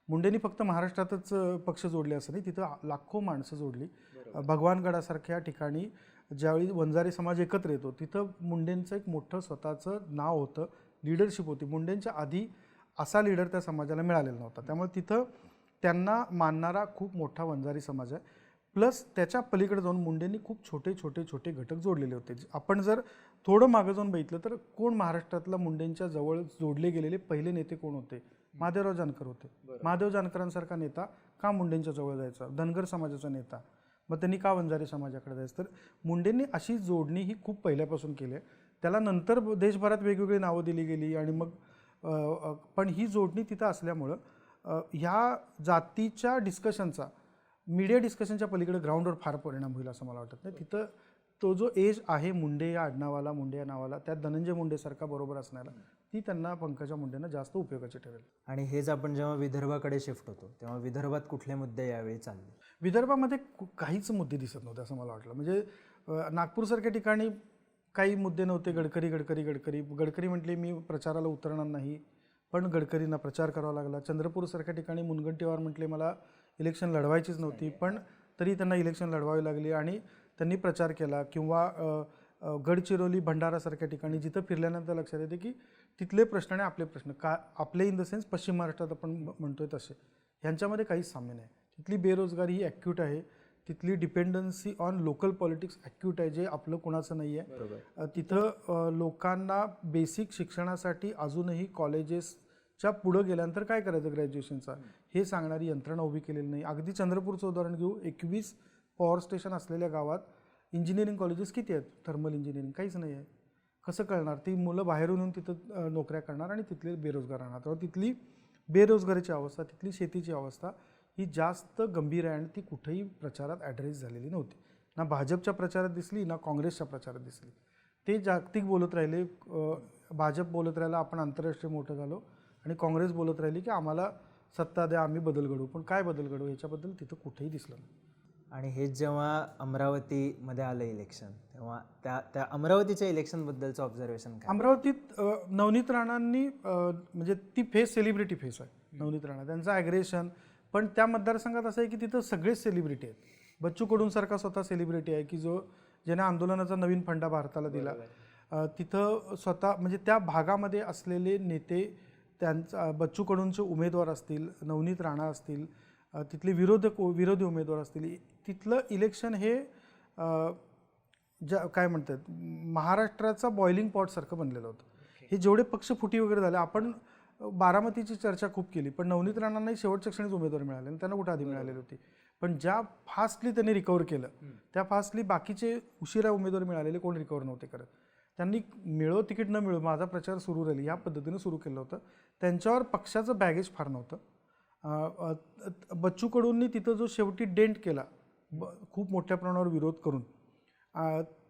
मुंडेंनी फक्त महाराष्ट्रातच पक्ष जोडले असं नाही, तिथं लाखो माणसं जोडली. भगवानगडासारख्या ठिकाणी ज्यावेळी वंजारी समाज एकत्र येतो तिथं मुंडेंचं एक मोठं स्वतःचं नाव होतं, लिडरशिप होती. मुंडेंच्या आधी असा लीडर त्या समाजाला मिळालेला नव्हता. त्यामुळे तिथं त्यांना मानणारा खूप मोठा वंजारी समाज आहे. प्लस त्याच्या पलीकडे जाऊन मुंडेंनी खूप छोटे घटक जोडलेले होते. आपण जर थोडं मागं जाऊन बघितलं तर कोण महाराष्ट्रातला मुंडेंच्या जवळ जोडले गेलेले पहिले नेते कोण होते? महादेवराव जानकर होते. महादेव जानकरांसारखा नेता का मुंडेंच्या जवळ जायचा? धनगर समाजाचा नेता, मग त्यांनी का वंजारी समाजाकडे जायचं? तर मुंडेंनी अशी जोडणी ही खूप पहिल्यापासून केली आहे. त्याला नंतर देशभरात वेगवेगळी नावं दिली गेली आणि मग पण ही जोडणी तिथं असल्यामुळं ह्या जातीच्या डिस्कशनचा मीडिया डिस्कशनच्या पलीकडे ग्राउंडवर फार परिणाम होईल असं मला वाटत नाही. तिथं तो जो एज आहे मुंडे या आडनावाला, मुंडे या नावाला, त्यात धनंजय मुंडेसारखा बरोबर असण्याला, ती त्यांना पंकजा मुंडेंना जास्त उपयोगाची ठरेल. आणि हेच आपण जेव्हा विदर्भाकडे शिफ्ट होतो तेव्हा विदर्भात कुठले मुद्दे यावेळी चालले? विदर्भामध्ये काहीच मुद्दे दिसत नव्हते असं मला वाटलं. म्हणजे नागपूरसारख्या ठिकाणी काही मुद्दे नव्हते. गडकरी म्हटले मी प्रचाराला उतरणार नाही, पण गडकरींना प्रचार करावा लागला. चंद्रपूरसारख्या ठिकाणी मुनगंटीवार म्हटले मला इलेक्शन लढवायचीच नव्हती, पण तरी त्यांना इलेक्शन लढवावी लागली आणि त्यांनी प्रचार केला. किंवा गडचिरोली, भंडारासारख्या ठिकाणी जिथं फिरल्यानंतर लक्षात येते की तिथले प्रश्न आणि आपले प्रश्न का आपले इन द सेन्स पश्चिम महाराष्ट्रात आपण म्हणतोय तसे ह्यांच्यामध्ये काहीच साम्य नाही. तिथली बेरोजगारी ही ॲक्यूट आहे, तिथली dependency on local politics acute आहे, जे आपलं कोणाचं नाही आहे. तिथं लोकांना बेसिक शिक्षणासाठी अजूनही कॉलेजेसच्या पुढं गेल्यानंतर काय करायचं ग्रॅज्युएशनचा हे सांगणारी यंत्रणा उभी केलेली नाही. अगदी चंद्रपूरचं उदाहरण घेऊ, 21 पॉवर स्टेशन असलेल्या गावात इंजिनिअरिंग कॉलेजेस किती आहेत? थर्मल इंजिनिअरिंग काहीच नाही आहे. कसं कळणार? ती मुलं बाहेरून येऊन तिथं नोकऱ्या करणार आणि तिथले बेरोजगार राहणार. तेव्हा तिथली बेरोजगारीची अवस्था, तिथली शेतीची अवस्था ही जास्त गंभीर आहे आणि ती कुठेही प्रचारात ॲड्रेस झालेली नव्हती. ना भाजपच्या प्रचारात दिसली, ना काँग्रेसच्या प्रचारात दिसली. ते जागतिक बोलत राहिले, भाजप बोलत राहिला आपण आंतरराष्ट्रीय मोठं झालो आणि काँग्रेस बोलत राहिली की आम्हाला सत्ता द्या, आम्ही बदल घडवू. पण काय बदल घडवू ह्याच्याबद्दल तिथं कुठेही दिसलं नाही. आणि हेच जेव्हा अमरावतीमध्ये आलं इलेक्शन, तेव्हा त्या त्या अमरावतीच्या इलेक्शनबद्दलचं ऑब्झर्वेशन काय? अमरावतीत नवनीत राणांनी म्हणजे ती फेस सेलिब्रिटी फेस आहे नवनीत राणा, त्यांचं ॲग्रेशन. पण त्या मतदारसंघात असं आहे की तिथं सगळेच सेलिब्रिटी आहेत. बच्चू कडूंसारखा स्वतः सेलिब्रिटी आहे की ज्याने आंदोलनाचा नवीन फंडा भारताला दिला. तिथं स्वतः म्हणजे त्या भागामध्ये असलेले नेते, त्यांचा बच्चू कडूंचे उमेदवार असतील, नवनीत राणा असतील, तिथले विरोधी उमेदवार असतील, तिथलं इलेक्शन हे काय म्हणतात महाराष्ट्राचा बॉइलिंग पॉटसारखं बनलेलं होतं. हे जेवढे पक्ष फुटी वगैरे झाले, आपण बारामतीची चर्चा खूप केली, पण नवनीत राणांनाही शेवटच्या क्षणीच उमेदवार मिळाले आणि त्यांना कुठं आधी मिळालेली होती. पण ज्या फास्टली त्यांनी रिकवर केलं, त्या फास्टली बाकीचे उशिरा उमेदवार मिळालेले कोण रिकवर नव्हते करत. त्यांनी मिळो तिकीट न मिळो माझा प्रचार सुरू राहील या पद्धतीने सुरू केलं होतं. त्यांच्यावर पक्षाचं बॅगेज फार नव्हतं. बच्चू कडूंनी तिथं जो शेवटी डेंट केला खूप मोठ्या प्रमाणावर विरोध करून,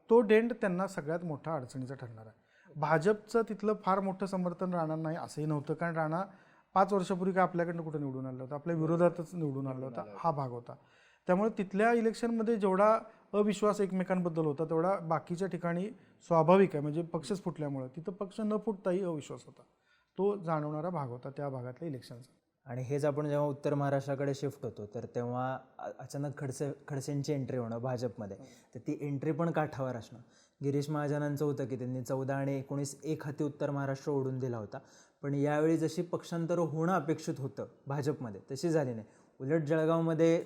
तो डेंट त्यांना सगळ्यात मोठा अडचणीचा ठरणार आहे. भाजपचं तिथलं फार मोठं समर्थन राहणार नाही असंही नव्हतं, कारण राणा 5 वर्षापूर्वी काय आपल्याकडनं कुठं निवडून आलं होतं, आपल्या विरोधातच निवडून आलं होता, हा भाग होता. त्यामुळे तिथल्या इलेक्शनमध्ये जेवढा अविश्वास एकमेकांबद्दल होता तेवढा बाकीच्या ठिकाणी स्वाभाविक आहे. म्हणजे पक्षच फुटल्यामुळं तिथं पक्ष न फुटताही अविश्वास होता, तो जाणवणारा भाग होता त्या भागातल्या इलेक्शनचा. आणि हेच आपण जेव्हा उत्तर महाराष्ट्राकडे शिफ्ट होतो, तर तेव्हा अचानक खडसेंची एंट्री होणं भाजपमध्ये, तर ती एंट्री पण काठावर असणं. गिरीश महाजनांचं होतं की त्यांनी 14 आणि 19 एक हाती उत्तर महाराष्ट्र ओढून दिला होता. पण यावेळी जशी पक्षांतर होणं अपेक्षित होतं भाजपमध्ये तशी झाली नाही. उलट जळगावमध्ये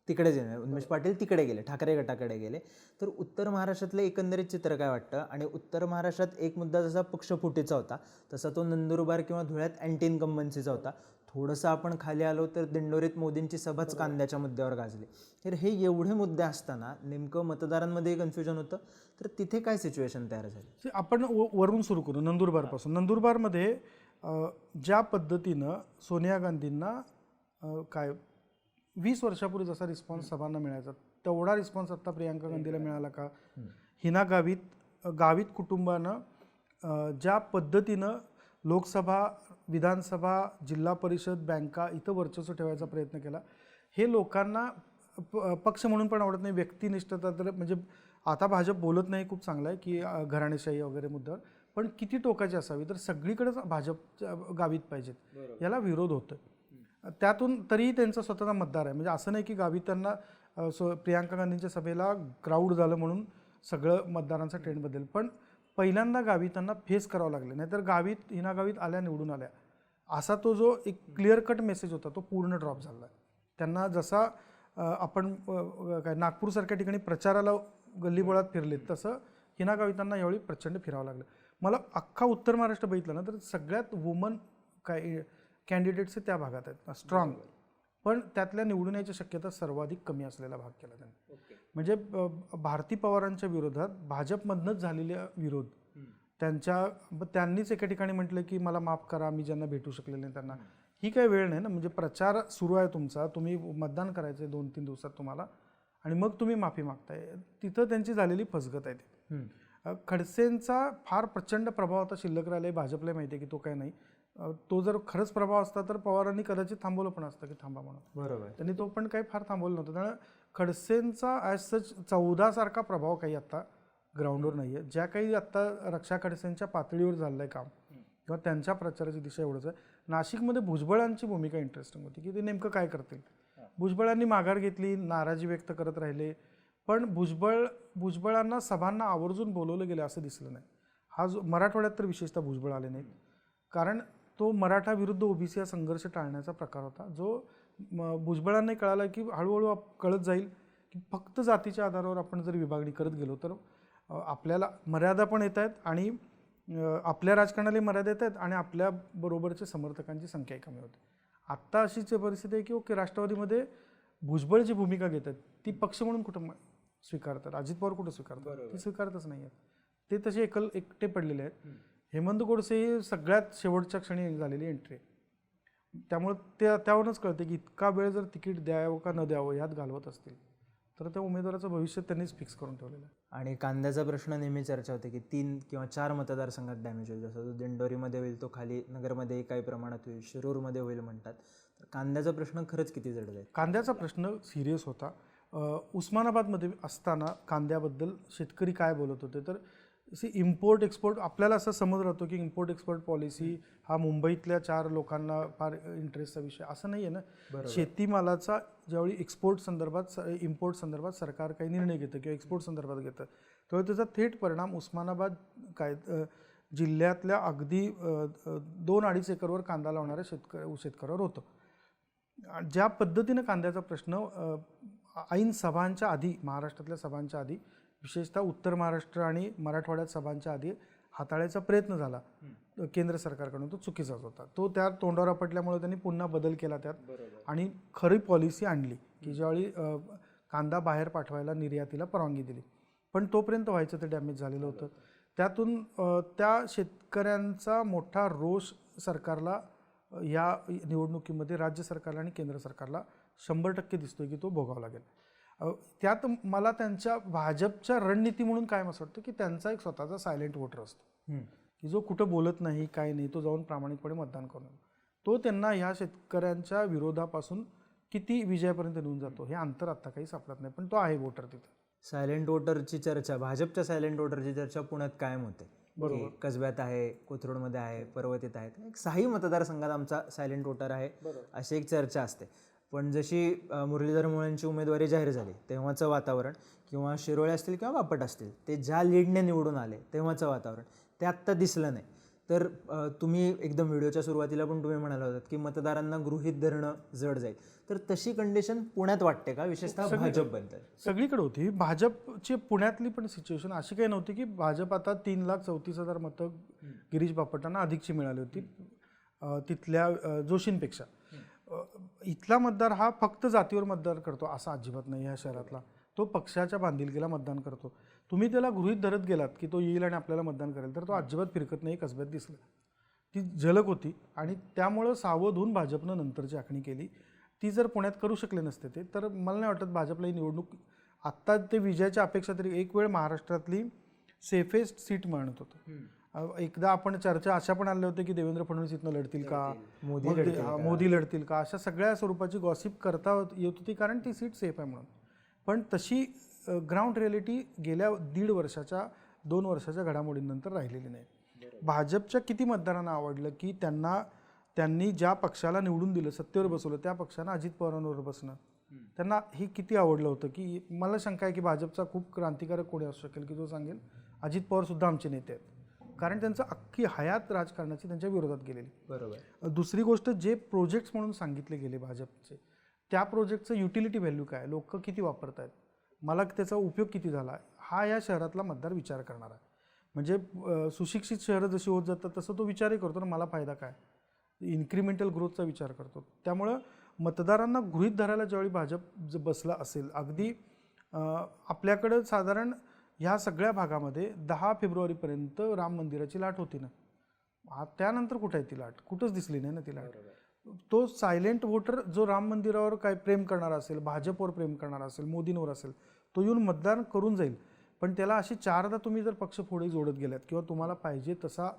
तिकडे गेले, उन्मेष पाटील तिकडे गेले, ठाकरे गटाकडे गेले. तर उत्तर महाराष्ट्रातलं एकंदरीत चित्र काय वाटतं? आणि उत्तर महाराष्ट्रात एक मुद्दा जसा पक्षफुटीचा होता, तसा तो नंदुरबार किंवा धुळ्यात अँटी इन्कम्बन्सीचा होता. थोडंसं आपण खाली आलो तर दिंडोरीत मोदींची सभाच कांद्याच्या मुद्द्यावर गाजली. तर हे एवढे मुद्दे असताना नेमकं मतदारांमध्ये कन्फ्युजन होतं, तर तिथे काय सिच्युएशन तयार झाली? आपण वरून सुरू करू नंदुरबारपासून. नंदुरबारमध्ये ज्या पद्धतीनं सोनिया गांधींना काय 20 वर्षापूर्वी जसा रिस्पॉन्स सभांना मिळायचा, तेवढा रिस्पॉन्स आत्ता प्रियांका गांधीला मिळाला का? हिना गावित कुटुंबानं ज्या पद्धतीनं लोकसभा, विधानसभा, जिल्हा परिषद, बँका इथं वर्चस्व ठेवायचा प्रयत्न केला, हे लोकांना पक्ष म्हणून पण आवडत नाही. व्यक्तिनिष्ठता तर म्हणजे आता भाजप बोलत नाही, खूप चांगलं आहे की घराणेशाही वगैरे मुद्द्यावर, पण किती टोकाची असावी, तर सगळीकडेच भाजप गावित पाहिजेत, याला विरोध होतो. त्यातून तरीही त्यांचा स्वतःचा मतदार आहे. म्हणजे असं नाही की गावित त्यांना प्रियांका गांधींच्या सभेला क्राऊड झालं म्हणून सगळं मतदारांचा ट्रेंड बदलेल. पण पहिल्यांदा गावितांना फेस करावं लागलं, नाहीतर हिना गावित आल्या निवडून आल्या असा तो जो एक क्लिअर कट मेसेज होता तो पूर्ण ड्रॉप झाला. त्यांना जसा आपण काय नागपूरसारख्या ठिकाणी प्रचाराला गल्लीबोळात फिरलेत, तसं हिना गावितांना यावेळी प्रचंड फिरावं लागलं. मला अख्खा उत्तर महाराष्ट्र बघितलं ना, तर सगळ्यात वुमन काय कॅन्डिडेट्स त्या भागात आहेत स्ट्रॉंग, पण त्यातल्या निवडून याची शक्यता सर्वाधिक कमी असलेला भाग केला त्यांनी. म्हणजे भारती पवारांच्या विरोधात भाजपमधनंच झालेला विरोध त्यांनीच एका ठिकाणी म्हटलं की मला माफ करा, मी ज्यांना भेटू शकले नाही त्यांना. ही काही वेळ नाही ना, म्हणजे प्रचार सुरू आहे तुमचा, तुम्ही मतदान करायचं आहे 2-3 दिवसात तुम्हाला, आणि मग तुम्ही माफी मागताय. तिथं त्यांची झालेली फसगत आहे ती. खडसेंचा फार प्रचंड प्रभाव आता शिल्लक राहिला आहे. भाजपला माहिती आहे की तो काय नाही, तो जर खरंच प्रभाव असता तर पवारांनी कदाचित थांबवलं पण असतं की थांबा म्हणून. बरोबर. त्यांनी तो पण काही फार थांबवलं नव्हतं. त्यामुळे खडसेंचा ॲज सच 14 सारखा प्रभाव काही आत्ता ग्राउंडवर नाही आहे. ज्या काही आत्ता रक्षा खडसेंच्या पातळीवर झालं आहे काम किंवा त्यांच्या प्रचाराची दिशा एवढंच आहे. नाशिकमध्ये भुजबळांची भूमिका इंटरेस्टिंग होती की ते नेमकं काय करतील. भुजबळांनी माघार घेतली, नाराजी व्यक्त करत राहिले, पण भुजबळांना सभांना आवर्जून बोलवलं गेलं असं दिसलं नाही. हा जो मराठवाड्यात तर विशेषतः भुजबळ आले नाहीत, कारण तो मराठा विरुद्ध ओबीसी हा संघर्ष टाळण्याचा प्रकार होता, जो भुजबळांनाही कळाला की हळूहळू कळत जाईल की फक्त जातीच्या आधारावर आपण जर विभागणी करत गेलो तर आपल्याला मर्यादा पण येत आहेत आणि आपल्या राजकारणाला मर्यादा येत आहेत आणि आपल्या बरोबरच्या समर्थकांची संख्याही कमी होते. आत्ता अशीच परिस्थिती आहे की ओके, राष्ट्रवादीमध्ये भुजबळ जी भूमिका घेतात ती पक्ष म्हणून कुठं स्वीकारतात, अजित पवार कुठं स्वीकारतात, ती स्वीकारतच नाही आहेत. ते तसे एकटे पडलेले आहेत. हेमंत गोडसे ही सगळ्यात शेवटच्या क्षणी झालेली एंट्री, त्यामुळे त्यावरूनच कळते की इतका वेळ जर तिकीट द्यावं का न द्यावं ह्यात घालवत असतील तर त्या उमेदवाराचं भविष्य त्यांनीच फिक्स करून ठेवलेलं आहे. आणि कांद्याचा प्रश्न नेहमी चर्चा होते की 3 किंवा 4 मतदारसंघात डॅमेज होईल, जसं तो दिंडोरीमध्ये होईल, तो खाली नगरमध्येही काही प्रमाणात होईल, शिरूरमध्ये होईल म्हणतात. तर कांद्याचा प्रश्न खरंच किती जड जाईल? कांद्याचा प्रश्न सिरियस होता. उस्मानाबादमध्ये असताना कांद्याबद्दल शेतकरी काय बोलत होते, तर इम्पोर्ट एक्सपोर्ट आपल्याला असा समज राहतो की इम्पोर्ट एक्सपोर्ट पॉलिसी हा मुंबईतल्या 4 लोकांना फार इंटरेस्टचा विषय असं नाही आहे ना. शेतीमालाचा ज्यावेळी इम्पोर्ट संदर्भात सरकार काही निर्णय घेतं किंवा एक्सपोर्ट संदर्भात घेतं, तेव्हा त्याचा थेट परिणाम उस्मानाबाद जिल्ह्यातल्या अगदी 2-2.5 एकरवर कांदा लावणाऱ्या शेतकऱ्यावर होतं. ज्या पद्धतीनं कांद्याचा प्रश्न ऐन सभांच्या आधी, महाराष्ट्रातल्या सभांच्या आधी, विशेषतः उत्तर महाराष्ट्र आणि मराठवाड्यात सभांच्या आधी हाताळायचा प्रयत्न झाला केंद्र सरकारकडून, तो चुकीचाच होता. तो त्या तोंडावर आपटल्यामुळे त्यांनी पुन्हा बदल केला त्यात आणि खरी पॉलिसी आणली की ज्यावेळी कांदा बाहेर पाठवायला निर्यातीला परवानगी दिली. पण तोपर्यंत व्हायचं ते डॅमेज झालेलं होतं. त्यातून त्या शेतकऱ्यांचा मोठा रोष सरकारला या निवडणुकीमध्ये राज्य सरकारला आणि केंद्र सरकारला 100% दिसतोय की तो भोगावा लागेल. त्यात मला त्यांच्या भाजपच्या रणनीती म्हणून काय असं वाटतं की त्यांचा एक स्वतःचा सायलेंट वोटर असतो की जो कुठं बोलत नाही, काय नाही, तो जाऊन प्रामाणिकपणे मतदान करून तो त्यांना ह्या शेतकऱ्यांच्या विरोधापासून किती विजयापर्यंत नेऊन जातो हे अंतर आत्ता काही सापडत नाही, पण तो आहे वोटर तिथं. सायलेंट वोटरची चर्चा, भाजपच्या सायलेंट वोटरची चर्चा पुण्यात कायम होते. बरोबर. कसब्यात आहे, कोथरूडमध्ये आहे, पर्वतीत आहेत, एक 6 मतदारसंघात आमचा सायलेंट वोटर आहे अशी एक चर्चा असते. पण जशी मुरलीधर मोहोळांची उमेदवारी जाहीर झाली तेव्हाचं वातावरण, किंवा शिरोळे असतील किंवा बापट असतील, ते ज्या लीडने निवडून आले तेव्हाचं वातावरण ते आत्ता दिसलं नाही. तर तुम्ही एकदम व्हिडिओच्या सुरुवातीला पण तुम्ही म्हणाला होतात की मतदारांना गृहीत धरणं जड जाईल, तर तशी कंडिशन पुण्यात वाटते का, विशेषतः भाजपबद्दल? सगळीकडे होती. भाजपची पुण्यातली पण सिच्युएशन अशी काही नव्हती की भाजप आता 3,34,000 मतं गिरीश बापटांना अधिकची मिळाली होती तिथल्या जोशींपेक्षा. इथला मतदार हा फक्त जातीवर मतदान करतो असा अजिबात नाही. ह्या शहरातला तो पक्षाच्या बांधिलकीला मतदान करतो. तुम्ही त्याला गृहीत धरत गेलात की तो येईल आणि आपल्याला मतदान करेल, तर तो अजिबात फिरकत नाही. कसब्यात दिसलं, ती झलक होती. आणि त्यामुळं सावध होऊन भाजपनं नंतरची आखणी केली. ती जर पुण्यात करू शकले नसते ते, तर मला नाही वाटत भाजपला ही निवडणूक आत्ता ते विजयाच्या अपेक्षा तरी एक वेळ महाराष्ट्रातली सेफेस्ट सीट म्हणत होतं. एकदा आपण चर्चा अशा पण आल्या होत्या की देवेंद्र फडणवीस इथनं लढतील का, मोदी लढतील का, अशा सगळ्या स्वरूपाची गॉसिप करता येत होती कारण ती सीट सेफ आहे म्हणून. पण तशी ग्राउंड रिॲलिटी गेल्या 2 वर्षाच्या घडामोडींनंतर राहिलेली नाही. भाजपच्या किती मतदारांना आवडलं की त्यांनी ज्या पक्षाला निवडून दिलं, सत्तेवर बसवलं, त्या पक्षानं अजित पवारांवर बसणं त्यांना हे किती आवडलं होतं. की मला शंका आहे की भाजपचा खूप क्रांतिकारक कोणी असू शकेल की जो सांगेल अजित पवार सुद्धा आमचे नेते आहेत, कारण त्यांचं अख्खी हयात राजकारणाची त्यांच्या विरोधात गेलेली. बरोबर. दुसरी गोष्ट, जे प्रोजेक्ट्स म्हणून सांगितले गेले भाजपचे, त्या प्रोजेक्टचं युटिलिटी व्हॅल्यू काय, लोक किती वापरत आहेत, मला त्याचा उपयोग किती झाला, हा या शहरातला मतदार विचार करणार आहे. म्हणजे सुशिक्षित शहरं जशी होत जातात तसं तो विचारही करतो ना, मला फायदा काय, इन्क्रिमेंटल ग्रोथचा विचार करतो. त्यामुळं मतदारांना गृहीत धरायला ज्यावेळी भाजप बसला असेल, अगदी आपल्याकडं साधारण ह्या सगळ्या भागामध्ये 10 फेब्रुवारीपर्यंत राम मंदिराची लाट होती ना, त्यानंतर कुठं आहे ती लाट, कुठंच दिसली नाही ना ती लाट. तो सायलेंट वोटर जो राम मंदिरावर काय प्रेम करणारा असेल, भाजपवर प्रेम करणारा असेल, मोदींवर असेल, तो येऊन मतदान करून जाईल. पण त्याला अशी 4दा तुम्ही जर पक्ष पुढे जोडत गेलात किंवा तुम्हाला पाहिजे तसा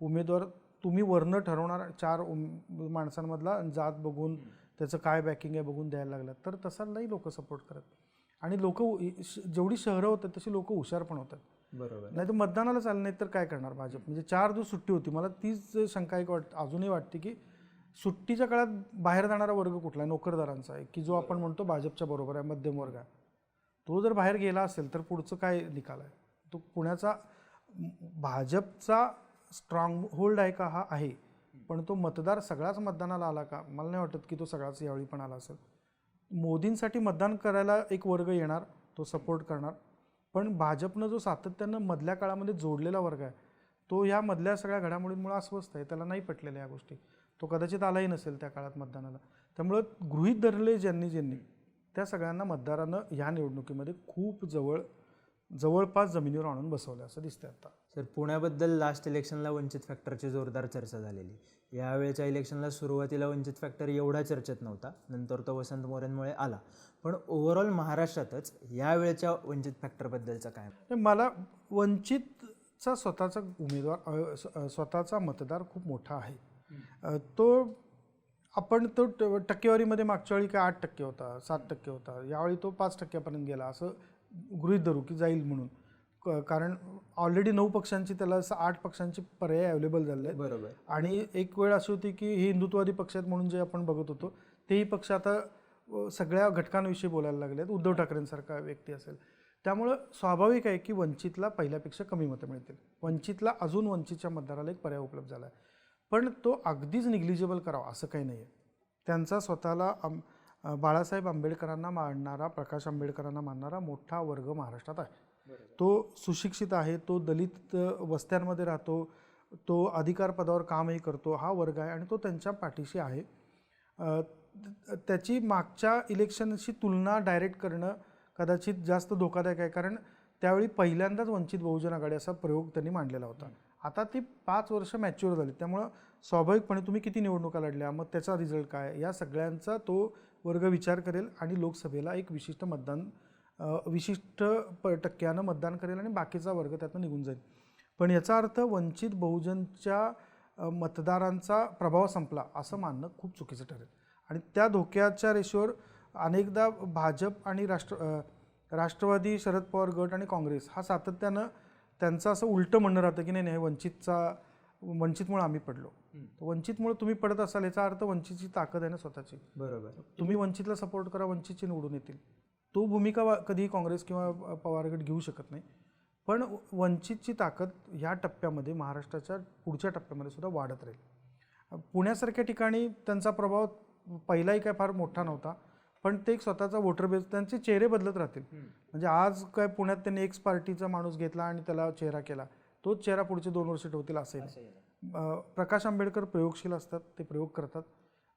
उमेदवार तुम्ही वर्ण ठरवणार 4 माणसांमधला जात बघून त्याचं काय बॅकिंग आहे बघून द्यायला लागलात, तर तसा नाही लोक सपोर्ट करत. आणि लोक जेवढी शहरं होतात तशी लोक हुशार पण होतात. बरोबर. नाही तर मतदानाला चाललं नाही तर काय करणार भाजप. म्हणजे 4 दिवस सुट्टी होती. मला तीच शंका एक अजूनही वाटते की सुट्टीच्या काळात बाहेर जाणारा वर्ग कुठला आहे, नोकरदारांचा आहे की जो आपण म्हणतो भाजपच्या बरोबर आहे, मध्यम वर्ग आहे. तो जर बाहेर गेला असेल तर पुढचं काय निकाल आहे. तो पुण्याचा भाजपचा स्ट्रॉंग होल्ड आहे का, हा आहे. पण तो मतदार सगळाच मतदानाला आला का, मला नाही वाटत की तो सगळाच यावेळी पण आला असेल. मोदींसाठी मतदान करायला एक वर्ग येणार, तो सपोर्ट करणार. पण भाजपनं जो सातत्यानं मधल्या काळामध्ये जोडलेला वर्ग आहे, तो ह्या मधल्या सगळ्या घडामोडींमुळे अस्वस्थ आहे, त्याला नाही पटलेल्या या गोष्टी. तो कदाचित आलाही नसेल त्या काळात मतदानाला. त्यामुळं गृहीत धरले ज्यांनी त्या सगळ्यांना मतदारानं ह्या निवडणुकीमध्ये खूप जवळपास जमिनीवर आणून बसवलं असं दिसतंय आता. सर, पुण्याबद्दल लास्ट इलेक्शनला वंचित फॅक्टरची जोरदार चर्चा झालेली. यावेळेच्या इलेक्शनला सुरुवातीला वंचित फॅक्टर एवढा चर्चेत नव्हता, नंतर तो वसंत मोरेंमुळे आला. पण ओव्हरऑल महाराष्ट्रातच यावेळेच्या वंचित फॅक्टरबद्दलचं काय? मला वंचितचा स्वतःचा उमेदवार स्वतःचा मतदार खूप मोठा आहे. आपण तो टक्केवारीमध्ये मागच्या वेळी काय 8% होता, 7% होता, यावेळी तो 5%पर्यंत गेला असं गृहीत धरू की जाईल म्हणून. कारण ऑलरेडी 9 पक्षांची त्याला 8 पक्षांचे पर्याय अवेलेबल झाले आहेत. बरोबर. आणि एक वेळ अशी होती की हे हिंदुत्ववादी पक्ष आहेत म्हणून जे आपण बघत होतो तेही पक्ष आता सगळ्या घटकांविषयी बोलायला लागले आहेत. उद्धव ठाकरेंसारखा व्यक्ती असेल, त्यामुळं स्वाभाविक आहे की वंचितला पहिल्यापेक्षा कमी मतं मिळतील. वंचितला अजून वंचितच्या मतदाराला एक पर्याय उपलब्ध झाला आहे, पण तो अगदीच निग्लिजिबल करावा असं काही नाही आहे. त्यांचा स्वतःला बाळासाहेब आंबेडकरांना मानणारा, प्रकाश आंबेडकरांना मानणारा मोठा वर्ग महाराष्ट्रात आहे. तो सुशिक्षित आहे, तो दलित वस्त्यांमध्ये राहतो, तो अधिकार पदावर कामही करतो, हा वर्ग आहे आणि तो त्यांच्या पाठीशी आहे. त्याची मागच्या इलेक्शनशी तुलना डायरेक्ट करणं कदाचित जास्त धोकादायक आहे, कारण त्यावेळी पहिल्यांदाच वंचित बहुजन आघाडी असा प्रयोग त्यांनी मांडलेला होता. आता ती 5 वर्ष मॅच्युअर झाली, त्यामुळं स्वाभाविकपणे तुम्ही किती निवडणुका लढल्या, मग त्याचा रिझल्ट काय, या सगळ्यांचा तो वर्ग विचार करेल आणि लोकसभेला एक विशिष्ट टक्क्यानं मतदान करेल आणि बाकीचा वर्ग त्यातनं निघून जाईल. पण याचा अर्थ वंचित बहुजनच्या मतदारांचा प्रभाव संपला असं मानणं खूप चुकीचं ठरेल. आणि त्या धोक्याच्या रेषेवर अनेकदा भाजप आणि राष्ट्रवादी, शरद पवार गट आणि काँग्रेस हा सातत्यानं त्यांचं असं उलटं म्हणणं राहतं की नाही वंचितमुळे आम्ही पडलो. वंचितमुळे तुम्ही पडत असाल याचा अर्थ वंचितची ताकद आहे ना स्वतःची. बरोबर. तुम्ही वंचितला सपोर्ट करा, वंचितचे निवडून येतील. तो भूमिका कधीही काँग्रेस किंवा पवार गट घेऊ शकत नाही. पण वंचितची ताकद ह्या टप्प्यामध्ये, महाराष्ट्राच्या पुढच्या टप्प्यामध्ये सुद्धा वाढत राहील. पुण्यासारख्या ठिकाणी त्यांचा प्रभाव पहिलाही काय फार मोठा नव्हता, पण ते एक स्वतःचा वोटर बेस, त्यांचे चेहरे बदलत राहतील. म्हणजे आज काय पुण्यात त्यांनी एक्स पार्टीचा माणूस घेतला आणि त्याला चेहरा केला, तोच चेहरा पुढचे 2 वर्ष ठेवतील असं नाही. प्रकाश आंबेडकर प्रयोगशील असतात, ते प्रयोग करतात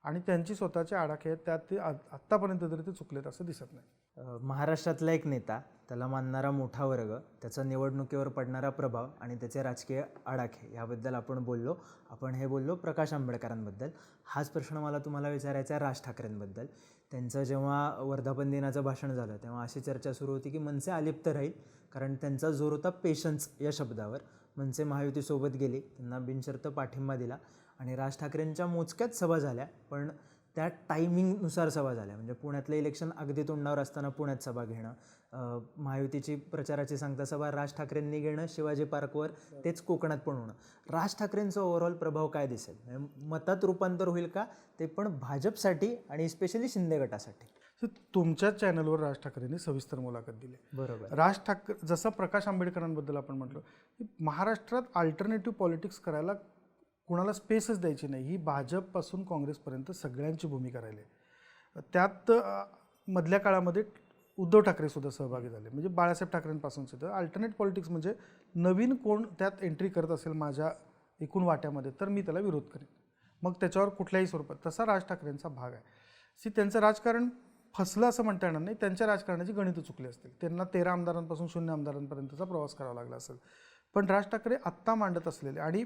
आणि त्यांची स्वतःचे आडाखे आहेत, त्यात ते आत्तापर्यंत तरी ते चुकलेत असं दिसत नाही. महाराष्ट्रातला एक नेता, त्याला मानणारा मोठा वर्ग, त्याचा निवडणुकीवर पडणारा प्रभाव आणि त्याचे राजकीय आडाखे याबद्दल आपण बोललो. आपण हे बोललो प्रकाश आंबेडकरांबद्दल. हाच प्रश्न मला तुम्हाला विचारायचा आहे राज ठाकरेंबद्दल. त्यांचं जेव्हा वर्धापन दिनाचं भाषण झालं तेव्हा अशी चर्चा सुरू होती की मनसे अलिप्त राहील, कारण त्यांचा जोर होता पेशन्स या शब्दावर. मनसे महायुतीसोबत गेली, त्यांना बिनशर्त पाठिंबा दिला आणि राज ठाकरेंच्या मोजक्याच सभा झाल्या, पण त्या टायमिंगनुसार सभा झाल्या. म्हणजे पुण्यातलं इलेक्शन अगदी तोंडावर असताना पुण्यात सभा घेणं, महायुतीची प्रचाराची सांगता सभा राज ठाकरेंनी घेणं शिवाजी पार्कवर, तेच कोकणात पण होणं. राज ठाकरेंचा ओव्हरऑल प्रभाव काय दिसेल, म्हणजे मतात रूपांतर होईल का, ते पण भाजपसाठी आणि स्पेशली शिंदे गटासाठी? तुमच्याच चॅनलवर राज ठाकरेंनी सविस्तर मुलाखत दिली. बरोबर. राज ठाकरे, जसं प्रकाश आंबेडकरांबद्दल आपण म्हटलं, महाराष्ट्रात अल्टरनेटिव्ह पॉलिटिक्स करायला कुणाला स्पेसच द्यायची नाही, ही भाजपपासून काँग्रेसपर्यंत सगळ्यांची भूमिका राहिली. त्यात मधल्या काळामध्ये उद्धव ठाकरेसुद्धा सहभागी झाले, म्हणजे बाळासाहेब ठाकरेंपासून सुद्धा. अल्टरनेट पॉलिटिक्स म्हणजे नवीन कोण त्यात एंट्री करत असेल माझ्या एकूण वाट्यामध्ये तर मी त्याला विरोध करेन, मग त्याच्यावर कुठल्याही स्वरूपात. तसा राज ठाकरेंचा भाग आहे. त्यांचं राजकारण फसलं असं म्हणता येणार नाही, त्यांच्या राजकारणाची गणितं चुकली असतील. त्यांना 13 आमदारांपासून 0 आमदारांपर्यंतचा प्रवास करावा लागला असेल. पण राज ठाकरे आत्ता मांडत असलेले, आणि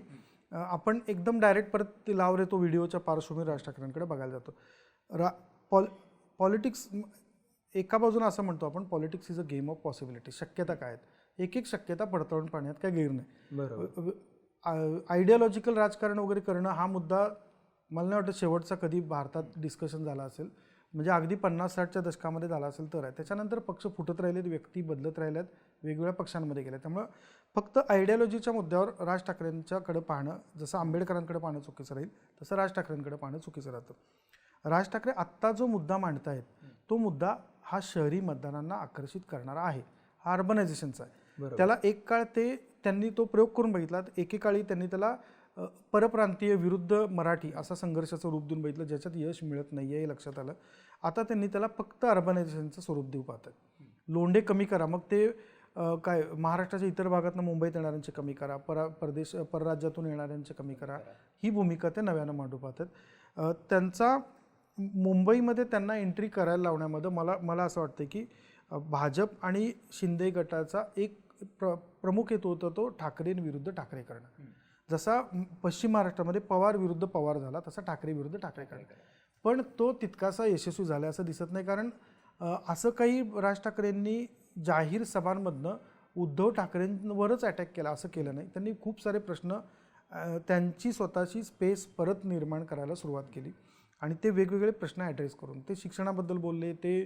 आपण एकदम डायरेक्ट परत लाव रे तो व्हिडिओच्या पार्श्वभूमीवर राज ठाकरेंकडे बघायला जातो. पॉलिटिक्स एका बाजूने असं म्हणतो आपण, politics is a game of possibility. शक्यता काय आहेत, एक एक शक्यता पडताळून पाहण्यात काय गैर नाही. बरोबर. आयडिओलॉजिकल राजकारण वगैरे करणं हा मुद्दा मला नाही वाटत शेवटचा कधी भारतात डिस्कशन झाला असेल. म्हणजे अगदी 50-60च्या दशकामध्ये झाला असेल तर आहे. त्याच्यानंतर पक्ष फुटत राहिलेत, व्यक्ती बदलत राहिल्यात, वेगवेगळ्या पक्षांमध्ये गेल्या. त्यामुळं फक्त आयडिओलॉजीच्या मुद्द्यावर राज ठाकरेंच्याकडे पाहणं, जसं आंबेडकरांकडे पाहणं चुकीचं राहील, तसं राज ठाकरेंकडे पाहणं चुकीचं राहतं. राज ठाकरे आत्ता जो मुद्दा मांडतायत तो मुद्दा हा शहरी मतदारांना आकर्षित करणारा आहे, हा अर्बनायझेशनचा आहे. त्याला एक काळ त्यांनी तो प्रयोग करून बघितला. एकेकाळी त्यांनी त्याला परप्रांतीय विरुद्ध मराठी असा संघर्षाचं रूप देऊन बघितलं, ज्याच्यात यश मिळत नाही आहे हे लक्षात आलं. आता त्यांनी त्याला फक्त अर्बनायझेशनचं स्वरूप देऊ पाहतात. लोंढे कमी करा, मग ते काय महाराष्ट्राच्या इतर भागातनं मुंबईत येणाऱ्यांचे कमी करा, परराज्यातून येणाऱ्यांचे कमी करा, ही भूमिका ते नव्यानं मांडू पाहतात. त्यांचा मुंबईमध्ये त्यांना एंट्री करायला लावण्यामध्ये मला असं वाटतं की भाजप आणि शिंदे गटाचा एक प्रमुख हेतू होता तो ठाकरेंविरुद्ध ठाकरे करणं. जसा पश्चिम महाराष्ट्रामध्ये पवार विरुद्ध पवार झाला तसा ठाकरे विरुद्ध ठाकरे करणं. पण तो तितकासा यशस्वी झाला असं दिसत नाही, कारण असं काही राज ठाकरेंनी जाहीर सभांमधनं उद्धव ठाकरेंवरच अटॅक केला असं केलं नाही. त्यांनी खूप सारे प्रश्न त्यांची स्वतःची स्पेस परत निर्माण करायला सुरुवात केली आणि ते वेगवेगळे प्रश्न ॲड्रेस करून ते शिक्षणाबद्दल बोलले, ते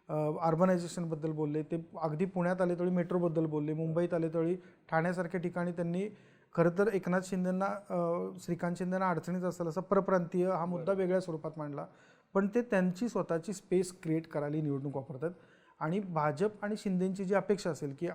अर्बनायझेशनबद्दल बोलले, ते अगदी पुण्यात आले तरी मेट्रोबद्दल बोलले, मुंबईत आले तरी ठाण्यासारख्या ठिकाणी त्यांनी खरं तर एकनाथ शिंदेंना श्रीकांत शिंदेंना अडचणीत असेल असा परप्रांतीय हा मुद्दा वेगळ्या स्वरूपात मांडला. पण ते त्यांची स्वतःची स्पेस क्रिएट करायला निवडणूक वापरतात आणि भाजप आणि शिंदेंची जी अपेक्षा असेल की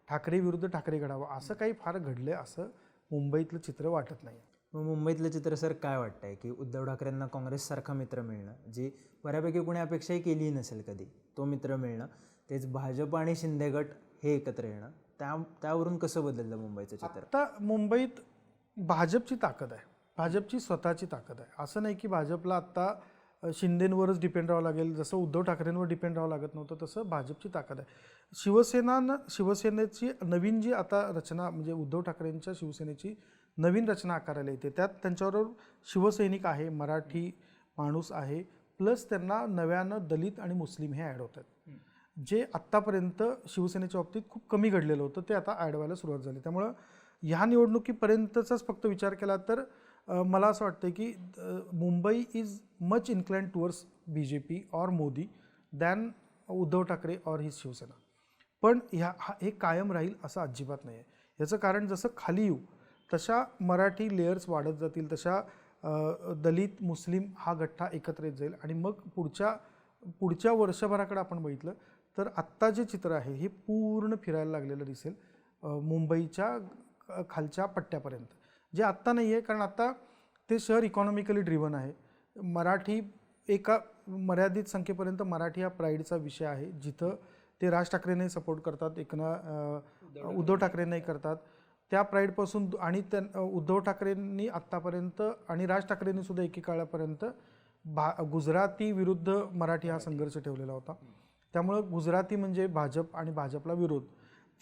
ठाकरे विरुद्ध ठाकरे घडावं असं काही फार घडलं असं मुंबईतलं चित्र वाटत नाही. मग मुंबईतलं चित्र सर काय वाटतंय की उद्धव ठाकरेंना काँग्रेससारखा मित्र मिळणं, जी बऱ्यापैकी कोणी अपेक्षाही केली नसेल कधी, तो मित्र मिळणं, तेच भाजप आणि शिंदे गट हे एकत्र येणं, त्यावरून कसं बदललं मुंबईचं चित्र? आता मुंबईत भाजपची ताकद आहे, भाजपची स्वतःची ताकद आहे. असं नाही की भाजपला आत्ता शिंदेंवरच डिपेंड राहावं लागेल, जसं उद्धव ठाकरेंवर डिपेंड राहावं लागत नव्हतं तसं भाजपची ताकद आहे. शिवसेनेची नवीन जी आता रचना म्हणजे उद्धव ठाकरेंच्या शिवसेनेची नवीन रचना आकाराला येते, त्यात त्यांच्याबरोबर शिवसैनिक आहे, मराठी माणूस आहे, प्लस त्यांना नव्यानं दलित आणि मुस्लिम हे ॲड होतात, जे आत्तापर्यंत शिवसेनेच्या बाबतीत खूप कमी घडलेलं होतं ते आता ॲड व्हायला सुरुवात झाली. त्यामुळं ह्या निवडणुकीपर्यंतचाच फक्त विचार केला तर मला असं वाटतं की Mumbai is much inclined towards BJP और मोदी दॅन उद्धव ठाकरे और हिज शिवसेना. पण हे कायम राहील असं अजिबात नाही आहे. याचं कारण जसं खाली येऊ तशा मराठी लेयर्स वाढत जातील, तशा दलित मुस्लिम हा गठ्ठा एकत्र येत जाईल आणि मग पुढच्या वर्षभराकडे आपण बघितलं तर आत्ता जे चित्र आहे हे पूर्ण फिरायला लागलेलं दिसेल मुंबईच्या खालच्या पट्ट्यापर्यंत, जे आत्ता नाही आहे. कारण आता ते शहर इकॉनॉमिकली ड्रिव्हन आहे. मराठी एका मर्यादित संख्येपर्यंत मराठी हा प्राईडचा विषय आहे, जिथं ते राज ठाकरेंनाही सपोर्ट करतात, उद्धव ठाकरेंनाही करतात. त्या प्राईडपासून आणि उद्धव ठाकरेंनी आत्तापर्यंत आणि राज ठाकरेंनी सुद्धा एकेकाळापर्यंत गुजराती विरुद्ध मराठी हा संघर्ष ठेवलेला होता. त्यामुळं गुजराती म्हणजे भाजप आणि भाजपला विरोध.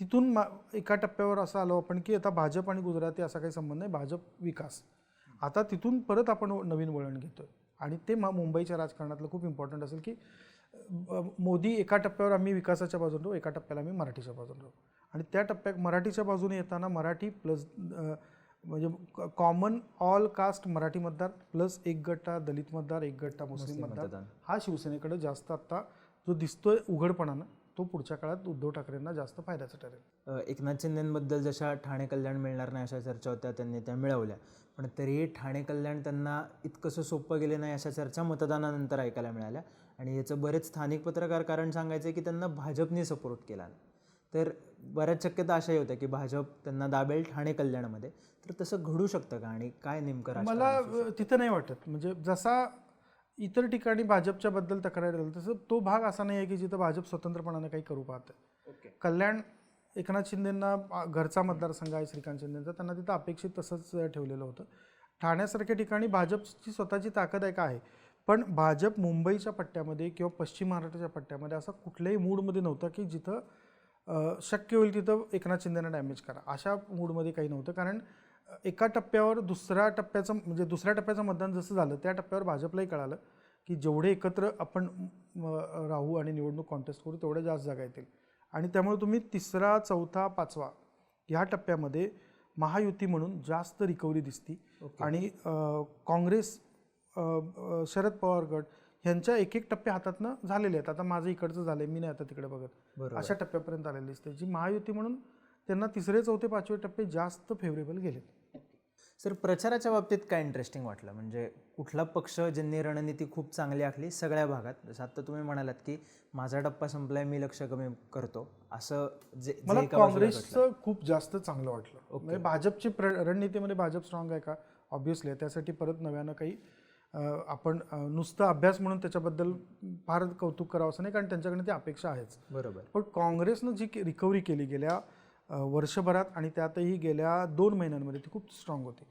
तिथून एका टप्प्यावर असं आलो आपण की आता भाजप आणि गुजराती असा काही संबंध नाही, भाजप विकास. आता तिथून परत आपण नवीन वळण घेतोय आणि ते मुंबईच्या राजकारणातलं खूप इम्पॉर्टंट असेल की मोदी एका टप्प्यावर आम्ही विकासाच्या बाजूने राहू, एका टप्प्याला आम्ही मराठीच्या बाजूने राहू आणि त्या टप्प्यात मराठीच्या बाजूने येताना मराठी प्लस म्हणजे कॉमन ऑल कास्ट मराठी मतदार प्लस एक गट्टा दलित मतदार, एक गट्टा मुस्लिम मतदार हा शिवसेनेकडे जास्त आत्ता जो दिसतोय उघडपणानं तो पुढच्या काळात उद्धव ठाकरेंना जास्त फायद्याचं ठरेल. एकनाथ शिंदेंबद्दल जशा ठाणे कल्याण मिळणार नाही अशा चर्चा होत्या, त्यांनी त्या मिळवल्या, पण तरीही ठाणे कल्याण त्यांना इतकंसं सोपं गेले नाही अशा चर्चा मतदानानंतर ऐकायला मिळाल्या. आणि याचं बरेच स्थानिक पत्रकार कारण सांगायचे की त्यांना भाजपने सपोर्ट केला, तर बऱ्याच शक्यता अशाही होत्या की भाजप त्यांना दाबेल ठाणे कल्याणमध्ये. तर तसं घडू शकतं का आणि काय नेमकं? मला तिथं नाही वाटत. म्हणजे जसा इतर ठिकाणी भाजपच्या बद्दल तक्रार झाली तसं तो भाग असा नाही आहे की जिथं भाजप स्वतंत्रपणाने काही करू पाहतं. कल्याण एकनाथ शिंदेंना घरचा मतदारसंघ आहे श्रीकांत शिंदेंचा, त्यांना तिथं अपेक्षित तसंच ठेवलेलं होतं. ठाण्यासारख्या ठिकाणी भाजपची स्वतःची ताकद आहे का आहे, पण भाजप मुंबईच्या पट्ट्यामध्ये किंवा पश्चिम महाराष्ट्राच्या पट्ट्यामध्ये असा कुठल्याही मूडमध्ये नव्हता की जिथं शक्य होईल तिथं एकनाथ शिंदेंना डॅमेज करा, अशा मूडमध्ये काही नव्हतं. कारण एका टप्प्यावर दुसऱ्या टप्प्याचं मतदान जसं झालं त्या टप्प्यावर भाजपलाही कळालं की जेवढे एकत्र आपण राहू आणि निवडणूक कॉन्टेस्ट करू तेवढ्या जास्त जागा येतील. आणि त्यामुळे तुम्ही तिसरा, चौथा, पाचवा ह्या टप्प्यामध्ये महायुती म्हणून जास्त रिकव्हरी दिसती. आणि काँग्रेस, शरद पवार गट ह्यांच्या एक एक टप्पे हातातनं झालेले आहेत. आता माझं इकडचं झालं आहे, मी नाही आता तिकडे बघत, अशा टप्प्यापर्यंत आलेली दिसते. जी महायुती म्हणून त्यांना तिसरे, चौथे, पाचवे टप्पे जास्त फेवरेबल गेले. सर, प्रचाराच्या बाबतीत काय इंटरेस्टिंग वाटलं? म्हणजे कुठला पक्ष ज्यांनी रणनीती खूप चांगली आखली सगळ्या भागात, जसं आता तुम्ही म्हणालात की माझा टप्पा संपलाय, मी लक्ष कमी करतो, असं मला काँग्रेसचं खूप जास्त चांगलं वाटलं. म्हणजे भाजपची रणनीतीमध्ये भाजप स्ट्रॉंग आहे का? ऑब्व्हियसली आहे. त्यासाठी परत नव्यानं काही आपण नुसतं अभ्यास म्हणून त्याच्याबद्दल फार कौतुक करावं असं नाही, कारण त्यांच्याकडे ती अपेक्षा आहेच. बरोबर. पण काँग्रेसनं जी रिकव्हरी केली गेल्या वर्षभरात आणि त्यातही गेल्या 2 महिन्यांमध्ये ती खूप स्ट्रॉंग होती.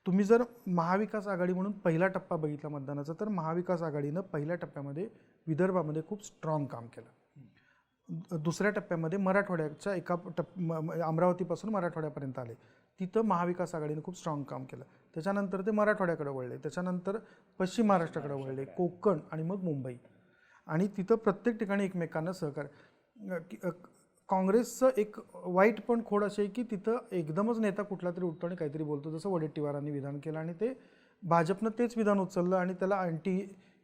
तुम्ही जर महाविकास आघाडी म्हणून पहिला टप्पा बघितला मतदानाचा, तर महाविकास आघाडीनं पहिल्या टप्प्यामध्ये विदर्भामध्ये खूप स्ट्रॉंग काम केलं. दुसऱ्या टप्प्यामध्ये मराठवाड्याच्या एका अमरावतीपासून मराठवाड्यापर्यंत आले. तिथं महाविकास आघाडीने खूप स्ट्रॉंग काम केलं. त्याच्यानंतर ते मराठवाड्याकडे वळले, त्याच्यानंतर पश्चिम महाराष्ट्राकडे वळले, कोकण आणि मग मुंबई. आणि तिथं प्रत्येक ठिकाणी एकमेकांना सहकार्य. काँग्रेसचं एक वाईट पण खोड अशी आहे की तिथं एकदमच नेता कुठला तरी उठतो आणि काहीतरी बोलतो, जसं वडेट्टीवारांनी विधान केलं आणि ते भाजपनं तेच विधान उचललं आणि त्याला अँटी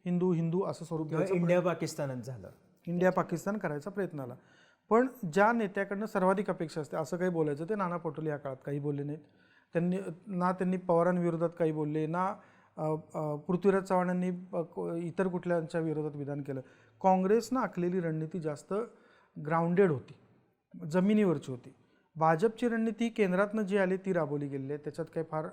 हिंदू असं स्वरूप द्यायचं, इंडिया पाकिस्तानच झालं, इंडिया पाकिस्तान करायचा प्रयत्न आला. पण ज्या नेत्याकडनं सर्वाधिक अपेक्षा असते असं काही बोलायचं ते नाना पटोले या काळात काही बोलले नाहीत. त्यांनी पवारांविरोधात काही बोलले ना, पृथ्वीराज चव्हाणांनी इतर कुठल्याच्या विरोधात विधान केलं. काँग्रेसनं आखलेली रणनीती जास्त ग्राउंडेड होती, जमिनीवरची होती. भाजपची रणनीती केंद्रातनं जी आली ती राबवली गेलेली आहे, त्याच्यात काही फार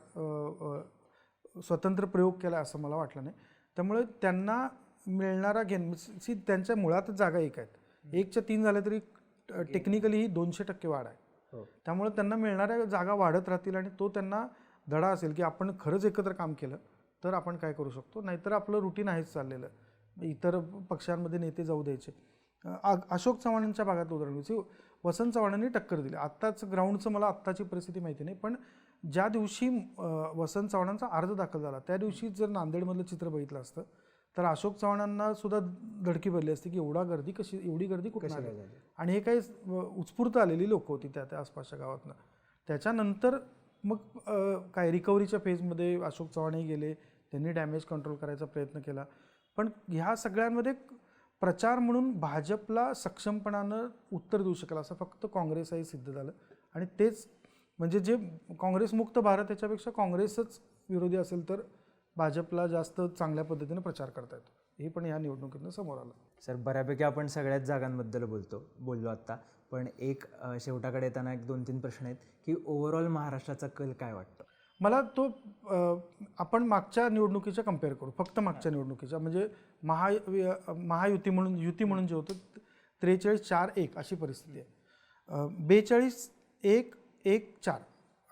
स्वतंत्र प्रयोग केला असं मला वाटलं नाही. त्यामुळे त्यांना मिळणारा त्यांच्या मुळातच जागा एक आहेत, 1च्या 3 झाल्या तरी टेक्निकली ही 200% वाढ आहे. त्यामुळे त्यांना मिळणाऱ्या जागा वाढत राहतील आणि तो त्यांना धडा असेल की आपण खरंच एकत्र काम केलं तर आपण काय करू शकतो, नाहीतर आपलं रुटीन आहेच चाललेलं, इतर पक्षांमध्ये नेते जाऊ द्यायचे. अशोक चव्हाणांच्या भागात उदाहरण वसंत चव्हाणांनी टक्कर दिली. आत्ताच ग्राउंडचं मला आत्ताची परिस्थिती माहिती नाही, पण ज्या दिवशी वसंत चव्हाणांचा अर्ज दाखल झाला त्या दिवशी जर नांदेडमधलं चित्र बघितलं असतं तर अशोक चव्हाणांना सुद्धा धडकी भरली असती की एवढी गर्दी कुठे आली. आणि हे काही उत्स्फूर्त आलेली लोक होती त्या आसपासच्या गावातनं. त्याच्यानंतर मग काय रिकव्हरीच्या फेजमध्ये अशोक चव्हाणही गेले, त्यांनी डॅमेज कंट्रोल करायचा प्रयत्न केला. पण ह्या सगळ्यांमध्ये प्रचार म्हणून भाजपला सक्षमपणानं उत्तर देऊ शकेल असं फक्त काँग्रेसही सिद्ध झालं. आणि तेच म्हणजे जे काँग्रेसमुक्त भारत याच्यापेक्षा काँग्रेसच विरोधी असेल तर भाजपला जास्त चांगल्या पद्धतीने प्रचार करता येतो, हे पण या निवडणुकीतनं समोर आलं. सर, बऱ्यापैकी आपण सगळ्याच जागांबद्दल बोललो आत्ता, पण एक शेवटाकडे येताना 1-2-3 प्रश्न आहेत की ओव्हरऑल महाराष्ट्राचा कल काय वाटतं? मला तो आपण मागच्या निवडणुकीच्या कम्पेअर करू, फक्त मागच्या निवडणुकीच्या, म्हणजे महायुती म्हणून जे होतं 43-4-1 अशी परिस्थिती आहे. 42-1-1-4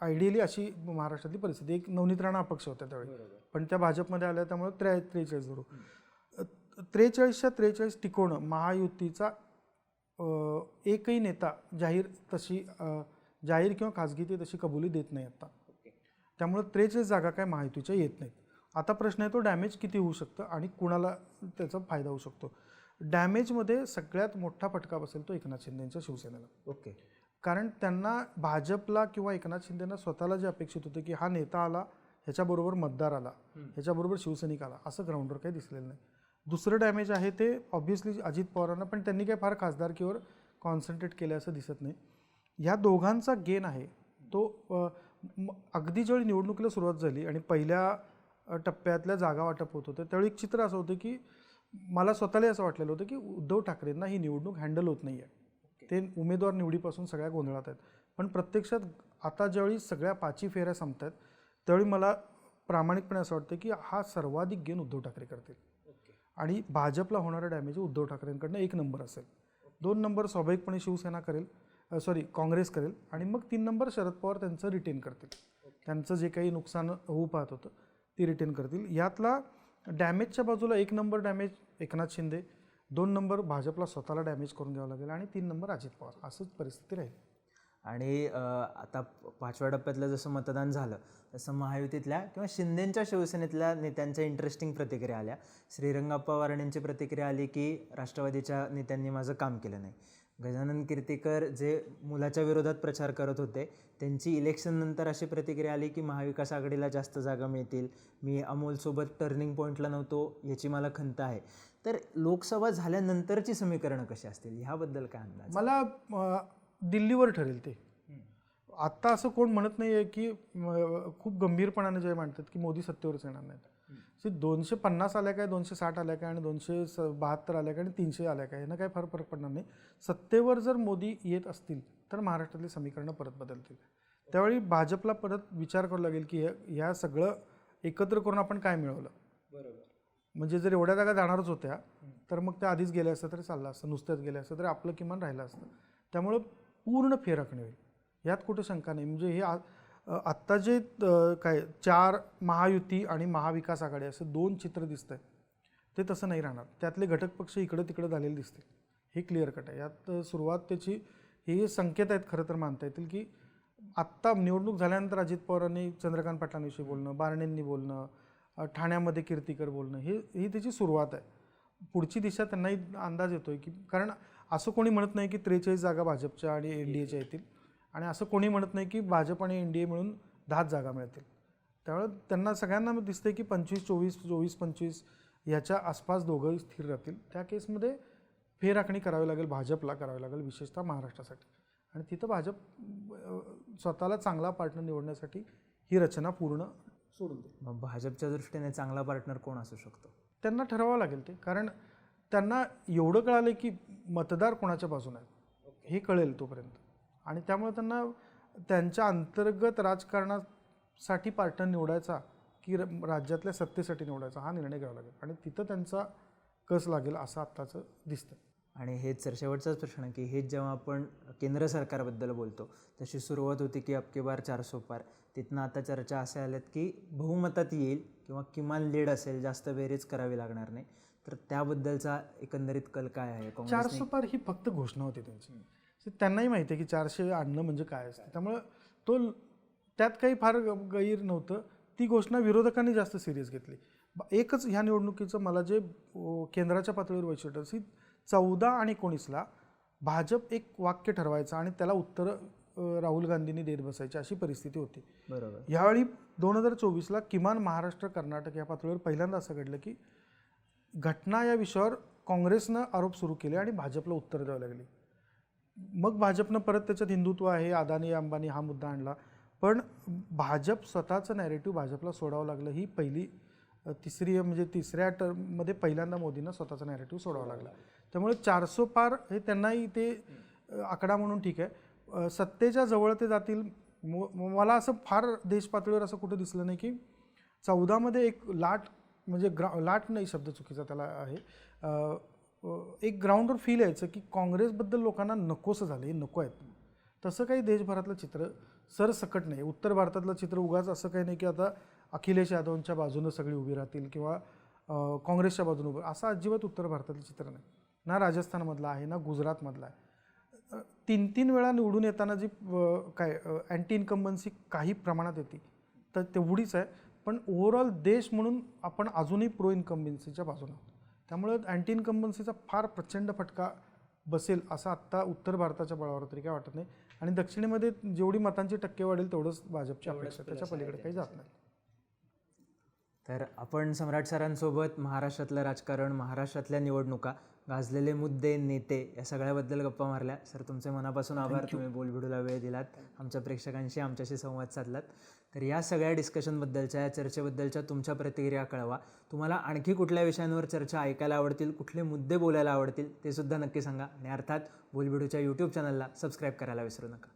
आयडियली अशी महाराष्ट्रातली परिस्थिती. एक नवनीत राणा अपक्ष होत्या त्यावेळी, पण त्या भाजपमध्ये आल्या, त्यामुळे 43 धरू. 43च्या 43 टिकवणं महायुतीचा एकही नेता जाहीर किंवा खाजगी ते तशी कबुली देत नाही आता. त्यामुळे 43 जागा काय महायुतीच्या येत नाहीत. आता प्रश्न आहे तो डॅमेज किती होऊ शकतं आणि कुणाला त्याचा फायदा होऊ शकतो. डॅमेजमध्ये सगळ्यात मोठा फटका बसेल तो एकनाथ शिंदेच्या शिवसेनेला. ओके. कारण त्यांना भाजपला किंवा एकनाथ शिंदेना स्वतःला जे अपेक्षित होतं की हा नेता आला, ह्याच्याबरोबर मतदार आला, ह्याच्याबरोबर शिवसैनिक आला, असं ग्राउंडवर काही दिसलेलं नाही. दुसरं डॅमेज आहे ते ऑब्व्हियसली अजित पवारांना, पण त्यांनी काही फार खासदारकीवर कॉन्सन्ट्रेट केलं असं दिसत नाही. ह्या दोघांचा गेन आहे तो अगदी ज्यावेळी निवडणुकीला सुरुवात झाली आणि पहिल्या टप्प्यातल्या जागा वाटप होत होते त्यावेळी एक चित्र असं होतं की मला स्वतःला असं वाटलेलं होतं की उद्धव ठाकरेंना ही निवडणूक हँडल होत नाही आहे, ते उमेदवार निवडीपासून सगळ्या गोंधळात आहेत. पण प्रत्यक्षात आता ज्यावेळी सगळ्या 5 फेऱ्या संपत आहेत त्यावेळी मला प्रामाणिकपणे असं वाटतं की हा सर्वाधिक गेन उद्धव ठाकरे करतील आणि भाजपला होणारा डॅमेज उद्धव ठाकरेंकडनं 1 नंबर असेल. 2 नंबर स्वाभाविकपणे शिवसेना करेल, काँग्रेस करेल आणि मग 3 नंबर शरद पवार त्यांचं रिटेन करतील. त्यांचं जे काही नुकसान होऊ पाहत होतं ती रिटेन करतील. यातला डॅमेजच्या बाजूला 1 number damage Eknath Shinde, 2 number भाजपला स्वतःला डॅमेज करून घ्यावं लागेल आणि 3 नंबर अजित पवार, असंच परिस्थिती राहील. आणि आता 5व्या टप्प्यातलं जसं मतदान झालं तसं महायुतीतल्या किंवा शिंदेंच्या शिवसेनेतल्या नेत्यांच्या इंटरेस्टिंग प्रतिक्रिया आल्या. श्रीरंगप्पा वारणेंची प्रतिक्रिया आली की राष्ट्रवादीच्या नेत्यांनी माझं काम केलं नाही. गजानन कीर्तीकर जे मुलाच्या विरोधात प्रचार करत होते त्यांची इलेक्शननंतर अशी प्रतिक्रिया आली की महाविकास आघाडीला जास्त जागा मिळतील, मी अमोलसोबत टर्निंग पॉईंटला नव्हतो याची मला खंत आहे. तर लोकसभा झाल्यानंतरची समीकरणं कशी असतील ह्याबद्दल काय अंदाज? मला दिल्लीवर ठरेल ते. आत्ता असं कोण म्हणत नाही आहे की खूप गंभीरपणाने जे म्हणतात की मोदी सत्तेवरच येणार नाहीत. 250 आल्या काय, 260 आल्या काय आणि 272 आल्या काय आणि 300 आल्या काय, यांना काय फार फरक पडणार नाही. सत्तेवर जर मोदी येत असतील तर महाराष्ट्रातली समीकरणं परत बदलतील. त्यावेळी भाजपला परत विचार करावा लागेल की ह्या सगळं एकत्र करून आपण काय मिळवलं. बरोबर. म्हणजे जर एवढ्या जागा जाणारच होत्या तर मग त्या आधीच गेल्या असतं तरी चाललं असतं, नुसत्याच गेल्या असतं तरी आपलं किमान राहिलं असतं. त्यामुळं पूर्ण फेराखणी होईल यात कुठं शंका नाही. म्हणजे हे आत्ता जे काय 4 महायुती आणि महाविकास आघाडी असे 2 चित्र दिसत आहे ते तसं नाही राहणार. त्यातले घटक पक्ष इकडं तिकडं झालेले दिसतील. हे क्लिअर कट आहे. यात सुरुवात त्याची हे संकेत आहेत खरं तर मानता येतील की आत्ता निवडणूक झाल्यानंतर अजित पवारांनी चंद्रकांत पाटलांविषयी बोलणं, बारणेंनी बोलणं, ठाण्यामध्ये कीर्तीकर बोलणं ही त्याची सुरुवात आहे. पुढची दिशा त्यांनाही अंदाज येतोय की कारण असं कोणी म्हणत नाही की 43 जागा भाजपच्या आणि NDAच्या येतील आणि असं कोणी म्हणत नाही की भाजप आणि NDA मिळून 10 जागा मिळतील. त्यामुळे त्यांना सगळ्यांना दिसतंय की 25-24, 24-25 ह्याच्या आसपास दोघंही स्थिर राहतील. त्या केसमध्ये फेरआखणी करावी लागेल, भाजपला करावी लागेल, विशेषतः महाराष्ट्रासाठी. आणि तिथं भाजप स्वतःला चांगला पार्टनर निवडण्यासाठी ही रचना पूर्ण सोडून देईल. मग भाजपच्या दृष्टीने चांगला पार्टनर कोण असू शकतो? त्यांना ठरवावं लागेल ते, कारण त्यांना एवढं कळालं की मतदार कोणाच्या बाजूने आहेत हे कळेल तोपर्यंत. आणि त्यामुळे त्यांना त्यांच्या अंतर्गत राजकारणासाठी पार्टनर निवडायचा की राज्यातल्या सत्तेसाठी निवडायचा हा निर्णय घ्यावा लागेल. आणि तिथं त्यांचा कस लागेल असं आत्ताचं दिसतं. आणि हेच शेवटचाच प्रश्न की हेच जेव्हा आपण केंद्र सरकारबद्दल बोलतो तशी सुरुवात होती की अबकी बार 400 पार, तिथनं आता चर्चा अशा आल्यात की बहुमतात येईल किंवा किमान लीड असेल, जास्त बेरीज करावी लागणार नाही. तर त्याबद्दलचा एकंदरीत कल काय आहे? 400 पार ही फक्त घोषणा होती त्यांची. त्यांनाही माहिती आहे की 400 आणणं म्हणजे काय असतं. त्यामुळं त्यात काही फार गैर नव्हतं. ती घोषणा विरोधकांनी जास्त सिरियस घेतली. एकच ह्या निवडणुकीचं मला जे केंद्राच्या पातळीवर वैशिष्ट्य की 14 आणि 19ला भाजप एक वाक्य ठरवायचं आणि त्याला उत्तरं राहुल गांधींनी देत बसायची अशी परिस्थिती होती. बरोबर. यावेळी 2024ला किमान महाराष्ट्र, कर्नाटक या पातळीवर पहिल्यांदा असं घडलं की घटना या विषयावर काँग्रेसनं आरोप सुरू केले आणि भाजपला उत्तर द्यावं लागली. मग भाजपनं परत त्याच्यात हिंदुत्व आहे, अदानी अंबानी हा मुद्दा आणला. पण भाजप स्वतःचं नॅरेटिव्ह भाजपला सोडावं लागलं. ही पहिली तिसऱ्या टर्ममध्ये पहिल्यांदा मोदींना स्वतःचा नॅरेटिव्ह सोडावा लागला. त्यामुळे 400 पार हे त्यांनाही ते आकडा म्हणून ठीक आहे. सत्तेच्या जवळ ते जातील. मला असं फार देश पातळीवर असं कुठं दिसलं नाही की 14मध्ये एक लाट लाट नाही, शब्द चुकीचा त्याला आहे, एक ग्राउंडवर फील यायचं की काँग्रेसबद्दल लोकांना नकोसं झालं, हे नको आहेत. तसं काही देशभरातलं चित्र सरसकट नाही. उत्तर भारतातलं चित्र उगाच असं काही नाही की आता अखिलेश यादवच्या बाजूनं सगळी उभी राहतील किंवा काँग्रेसच्या बाजूने उभं, असं अजिबात उत्तर भारतातलं चित्र नाही. ना राजस्थानमधलं आहे ना गुजरातमधलं आहे. 3-3 वेळा निवडून येताना जी अँटी इन्कम्बन्सी काही प्रमाणात येते तर तेवढीच आहे. पण ओव्हरऑल देश म्हणून आपण अजूनही प्रो इन्कम्बन्सीच्या बाजूने आहोत. त्यामुळे अँटी इन्कम्बन्सीचा फार प्रचंड फटका बसेल असं आत्ता उत्तर भारताच्या बळावर तरी काय वाटत नाही. आणि दक्षिणेमध्ये जेवढी मतांची टक्के वाढेल तेवढंच भाजपची अपेक्षा, त्याच्या पलीकडे काही जात नाही. तर आपण सम्राट सरांसोबत महाराष्ट्रातलं राजकारण, महाराष्ट्रातल्या निवडणुका, गाजलेले मुद्दे, नेते या सगळ्याबद्दल गप्पा मारल्या. सर, तुमचे मनापासून आभार. तुम्ही बोलबिडूला वेळ दिलात, आमच्या प्रेक्षकांशी आमच्याशी संवाद साधलात. तर या सगळ्या डिस्कशनबद्दलच्या, या चर्चेबद्दलच्या तुमच्या प्रतिक्रिया कळवा. तुम्हाला आणखी कुठल्या विषयांवर चर्चा ऐकायला आवडतील, कुठले मुद्दे बोलायला आवडतील ते सुद्धा नक्की सांगा. आणि अर्थात बोलबिडूच्या YouTube चॅनलला सबस्क्राईब करायला विसरू नका.